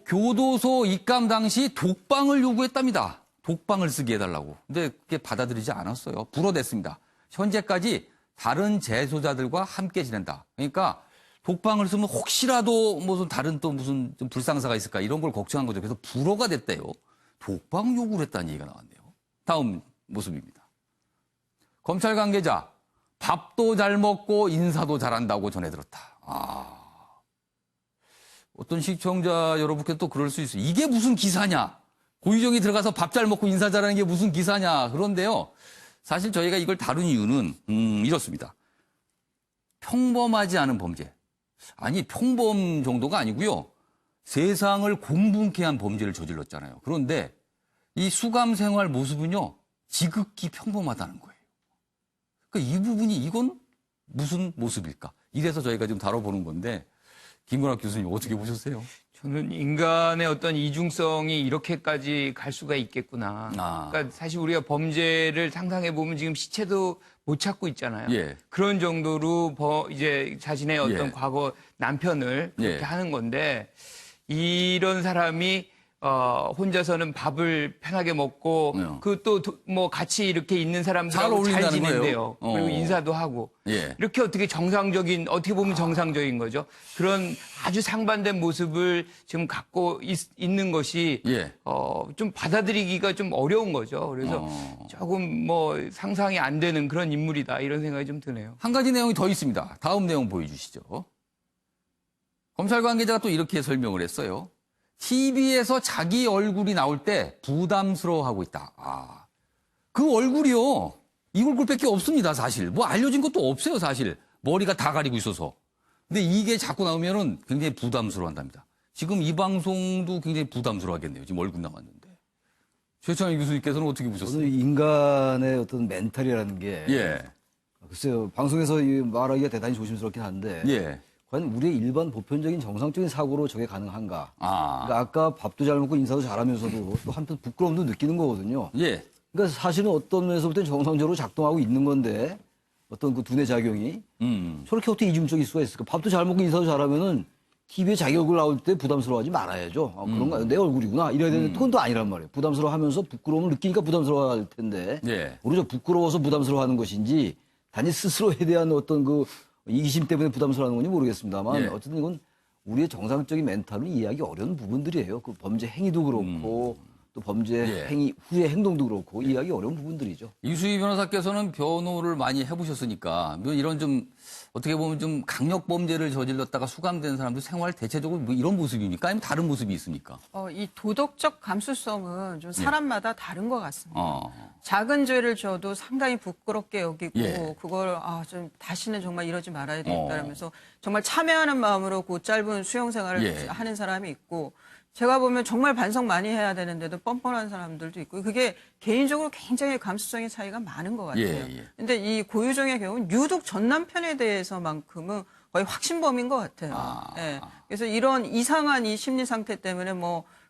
교도소 입감 당시 독방을 요구했답니다. 독방을 쓰게 해달라고. 근데 그게 받아들이지 않았어요. 불어댔습니다. 현재까지 다른 재소자들과 함께 지낸다. 그러니까 독방을 쓰면 혹시라도 무슨 다른 또 무슨 좀 불상사가 있을까 이런 걸 걱정한 거죠. 그래서 불허가 됐대요. 독방 요구를 했다는 얘기가 나왔네요. 다음 모습입니다. 검찰 관계자 밥도 잘 먹고 인사도 잘한다고 전해 들었다. 어떤 시청자 여러분께 또 그럴 수 있어요. 이게 무슨 기사냐? 고유정이 들어가서 밥 잘 먹고 인사 잘하는 게 무슨 기사냐? 그런데요. 사실 저희가 이걸 다룬 이유는 이렇습니다. 평범하지 않은 범죄. 아니 평범 정도가 아니고요. 세상을 공분케 한 범죄를 저질렀잖아요. 그런데 이 수감 생활 모습은요. 지극히 평범하다는 거예요. 그러니까 이 부분이 이건 무슨 모습일까? 이래서 저희가 좀 다뤄보는 건데 김건학 교수님 어떻게 보셨어요? 저는 인간의 어떤 이중성이 이렇게까지 갈 수가 있겠구나. 그러니까 사실 우리가 범죄를 상상해 보면 지금 시체도 못 찾고 있잖아요. 그런 정도로 이제 자신의 어떤 과거 남편을 그렇게 하는 건데 이런 사람이 혼자서는 밥을 편하게 먹고 그 또 뭐 같이 이렇게 있는 사람들하고 잘 지낸대요. 그리고 인사도 하고 이렇게 어떻게 정상적인 어떻게 보면 정상적인 거죠. 그런 아주 상반된 모습을 지금 갖고 있는 것이 좀 받아들이기가 좀 어려운 거죠. 그래서 조금 뭐 상상이 안 되는 그런 인물이다 이런 생각이 좀 드네요. 한 가지 내용이 더 있습니다. 다음 내용 보여주시죠. 검찰 관계자가 또 이렇게 설명을 했어요. TV에서 자기 얼굴이 나올 때 부담스러워하고 있다. 그 얼굴이요. 이 얼굴밖에 없습니다, 사실. 뭐 알려진 것도 없어요, 사실. 머리가 다 가리고 있어서. 근데 이게 자꾸 나오면은 굉장히 부담스러워한답니다. 지금 이 방송도 굉장히 부담스러워하겠네요. 지금 얼굴 나왔는데. 최창희 교수님께서는 어떻게 보셨어요? 저는 인간의 어떤 멘탈이라는 게 글쎄요. 방송에서 말하기가 대단히 조심스럽긴 한데 과연 우리의 일반 보편적인 정상적인 사고로 저게 가능한가? 그러니까 아까 밥도 잘 먹고 인사도 잘하면서도 또 한편 부끄러움도 느끼는 거거든요. 예. 그러니까 사실은 어떤 면에서부터 정상적으로 작동하고 있는 건데 어떤 그 두뇌 작용이 저렇게 어떻게 이중적일 수가 있을까? 밥도 잘 먹고 인사도 잘하면은 TV에 자기 얼굴 나올 때 부담스러워하지 말아야죠. 그런가? 내 얼굴이구나. 이래야 되는데 그건 또 아니란 말이에요. 부담스러워하면서 부끄러움을 느끼니까 부담스러워할 텐데 예. 모르죠. 부끄러워서 부담스러워하는 것인지 단지 스스로에 대한 어떤 그 이기심 때문에 부담스러워하는 건지 모르겠습니다만 예. 어쨌든 이건 우리의 정상적인 멘탈로 이해하기 어려운 부분들이에요. 그 범죄 행위도 그렇고 또 범죄 예. 행위 후의 행동도 그렇고 이해하기 어려운 부분들이죠. 이수희 변호사께서는 변호를 많이 해보셨으니까 이런 좀 어떻게 보면 좀 강력 범죄를 저질렀다가 수감된 사람들 생활 대체적으로 뭐 이런 모습입니까? 아니면 다른 모습이 있습니까? 이 도덕적 감수성은 좀 사람마다 다른 것 같습니다. 작은 죄를 져도 상당히 부끄럽게 여기고 그걸 좀 다시는 정말 이러지 말아야 되겠다라면서 정말 참여하는 마음으로 그 짧은 수용 생활을 하는 사람이 있고 제가 보면 정말 반성 많이 해야 되는데도 뻔뻔한 사람들도 있고 그게 개인적으로 굉장히 감수성의 차이가 많은 것 같아요. 근데 이 고유정의 경우는 유독 전 남편에 대해서만큼은 거의 확신범인 것 같아요. 예. 그래서 이런 이상한 이 심리 상태 때문에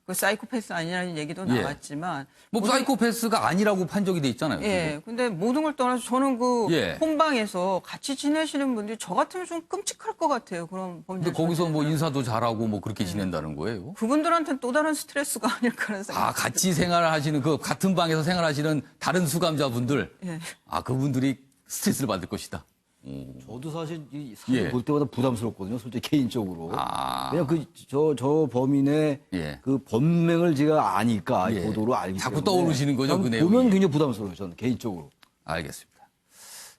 그 사이코패스 아니라는 얘기도 나왔지만. 사이코패스가 아니라고 판정이 돼 있잖아요. 예. 근데 모든 걸 떠나서 저는 홈방에서 같이 지내시는 분들이 저 같으면 좀 끔찍할 것 같아요. 그런 범죄. 근데 거기서 인사도 잘하고 그렇게 지낸다는 거예요? 그분들한테는 또 다른 스트레스가 아닐까라는 생각이. 같이 생활하시는 같은 방에서 생활하시는 다른 수감자분들. 그분들이 스트레스를 받을 것이다. 저도 사실 이 사진 볼 때마다 부담스럽거든요. 솔직히 개인적으로. 그냥 저 범인의 그 범행을 제가 아니까 보도로 알기 자꾸 때문에 떠오르시는 거죠, 그 내용이. 보면 굉장히 부담스러워요. 저는 개인적으로. 알겠습니다.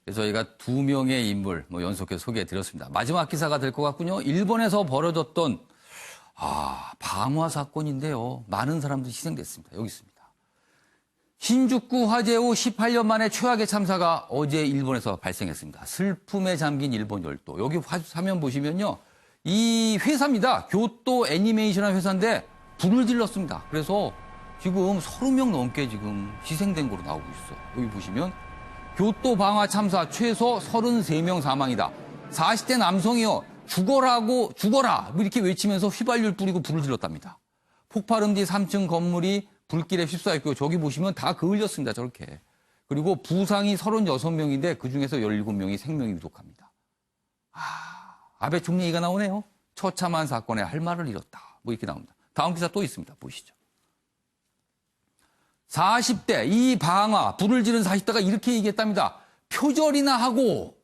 그래서 저희가 2명의 인물 연속해서 소개해드렸습니다. 마지막 기사가 될 것 같군요. 일본에서 벌어졌던 방화 사건인데요. 많은 사람들이 희생됐습니다. 여기 있습니다. 신주쿠 화재 후 18년 만에 최악의 참사가 어제 일본에서 발생했습니다. 슬픔에 잠긴 일본 열도. 여기 화면 보시면요. 이 회사입니다. 교토 애니메이션한 회사인데 불을 질렀습니다. 그래서 지금 30명 넘게 지금 희생된 거로 나오고 있어요. 여기 보시면 교토 방화 참사 최소 33명 사망이다. 40대 남성이요. 죽어라 이렇게 외치면서 휘발유를 뿌리고 불을 질렀답니다. 폭발음 뒤 3층 건물이 불길에 휩싸였고요. 저기 보시면 다 그을렸습니다. 저렇게. 그리고 부상이 36명인데 그중에서 17명이 생명이 위독합니다. 아베 총리 얘기가 나오네요. 처참한 사건에 할 말을 잃었다. 이렇게 나옵니다. 다음 기사 또 있습니다. 보시죠. 40대 이 방화 불을 지른 40대가 이렇게 얘기했답니다. 표절이나 하고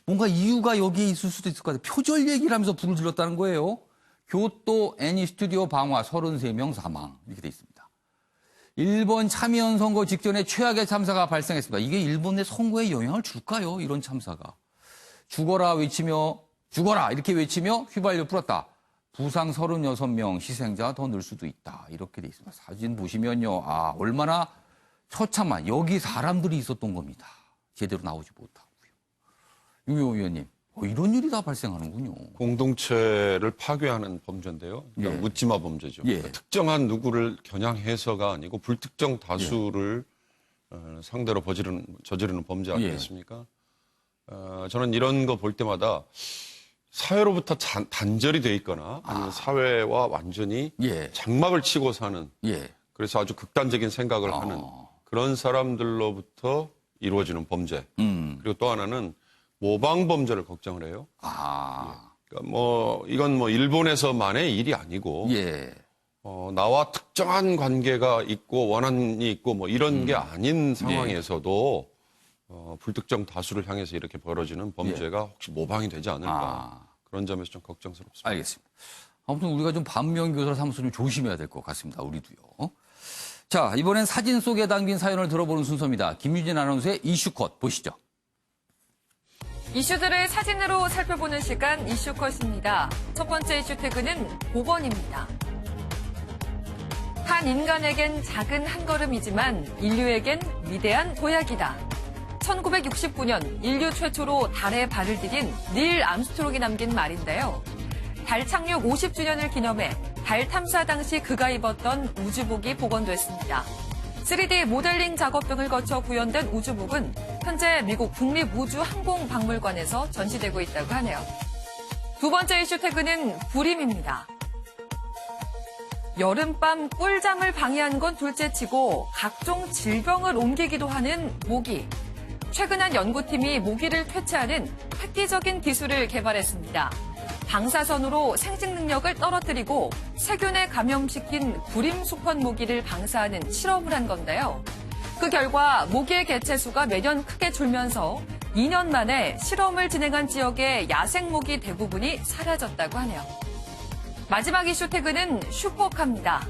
뭔가 이유가 여기에 있을 수도 있을 것 같아요. 표절 얘기를 하면서 불을 질렀다는 거예요. 교토 애니 스튜디오 방화 33명 사망 이렇게 돼 있습니다. 일본 참의원 선거 직전에 최악의 참사가 발생했습니다. 이게 일본의 선거에 영향을 줄까요? 이런 참사가. 죽어라 이렇게 외치며 휘발유 뿌렸다. 부상 36명 희생자 더 늘 수도 있다. 이렇게 돼 있습니다. 사진 보시면요. 얼마나 처참한 여기 사람들이 있었던 겁니다. 제대로 나오지 못하고요. 유명호 의원님. 이런 일이 다 발생하는군요. 공동체를 파괴하는 범죄인데요. 그러니까 묻지마 범죄죠. 그러니까 특정한 누구를 겨냥해서가 아니고 불특정 다수를 상대로 저지르는 범죄 아니겠습니까? 저는 이런 거 볼 때마다 사회로부터 단절이 돼 있거나 아니면 사회와 완전히 장막을 치고 사는 그래서 아주 극단적인 생각을 하는 그런 사람들로부터 이루어지는 범죄. 그리고 또 하나는 모방 범죄를 걱정을 해요. 그러니까 이건 일본에서만의 일이 아니고 나와 특정한 관계가 있고 원한이 있고 이런 게 아닌 상황에서도 불특정 다수를 향해서 이렇게 벌어지는 범죄가 혹시 모방이 되지 않을까 그런 점에서 좀 걱정스럽습니다. 알겠습니다. 아무튼 우리가 좀 반면교사를 삼아서 좀 조심해야 될 것 같습니다. 우리도요. 자, 이번엔 사진 속에 담긴 사연을 들어보는 순서입니다. 김유진 아나운서의 이슈컷 보시죠. 이슈들을 사진으로 살펴보는 시간 이슈컷입니다. 첫 번째 이슈 태그는 복원입니다. 한 인간에겐 작은 한 걸음이지만 인류에겐 위대한 도약이다. 1969년 인류 최초로 달에 발을 디딘 닐 암스트롱이 남긴 말인데요. 달 착륙 50주년을 기념해 달 탐사 당시 그가 입었던 우주복이 복원됐습니다. 3D 모델링 작업 등을 거쳐 구현된 우주복은 현재 미국 국립우주항공박물관에서 전시되고 있다고 하네요. 두 번째 이슈 태그는 불임입니다. 여름밤 꿀잠을 방해한 건 둘째치고 각종 질병을 옮기기도 하는 모기. 최근 한 연구팀이 모기를 퇴치하는 획기적인 기술을 개발했습니다. 방사선으로 생식 능력을 떨어뜨리고 세균에 감염시킨 불임 수컷 모기를 방사하는 실험을 한 건데요. 그 결과 모기의 개체수가 매년 크게 줄면서 2년 만에 실험을 진행한 지역의 야생 모기 대부분이 사라졌다고 하네요. 마지막 이슈 태그는 슈퍼카입니다.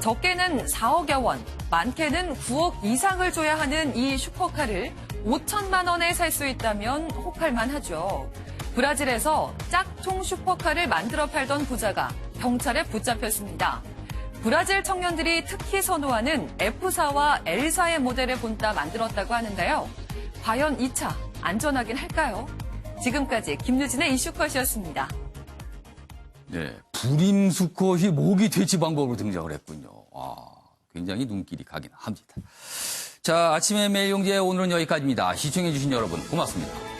적게는 4억여 원, 많게는 9억 이상을 줘야 하는 이 슈퍼카를 5천만 원에 살 수 있다면 혹할만 하죠. 브라질에서 짝퉁 슈퍼카를 만들어 팔던 부자가 경찰에 붙잡혔습니다. 브라질 청년들이 특히 선호하는 F4와 L4의 모델을 본따 만들었다고 하는데요. 과연 이 차 안전하긴 할까요? 지금까지 김유진의 이슈컷이었습니다. 네, 불임 수컷이 모기 퇴치 방법으로 등장을 했군요. 굉장히 눈길이 가긴 합니다. 자, 아침의 매일용제 오늘은 여기까지입니다. 시청해주신 여러분 고맙습니다.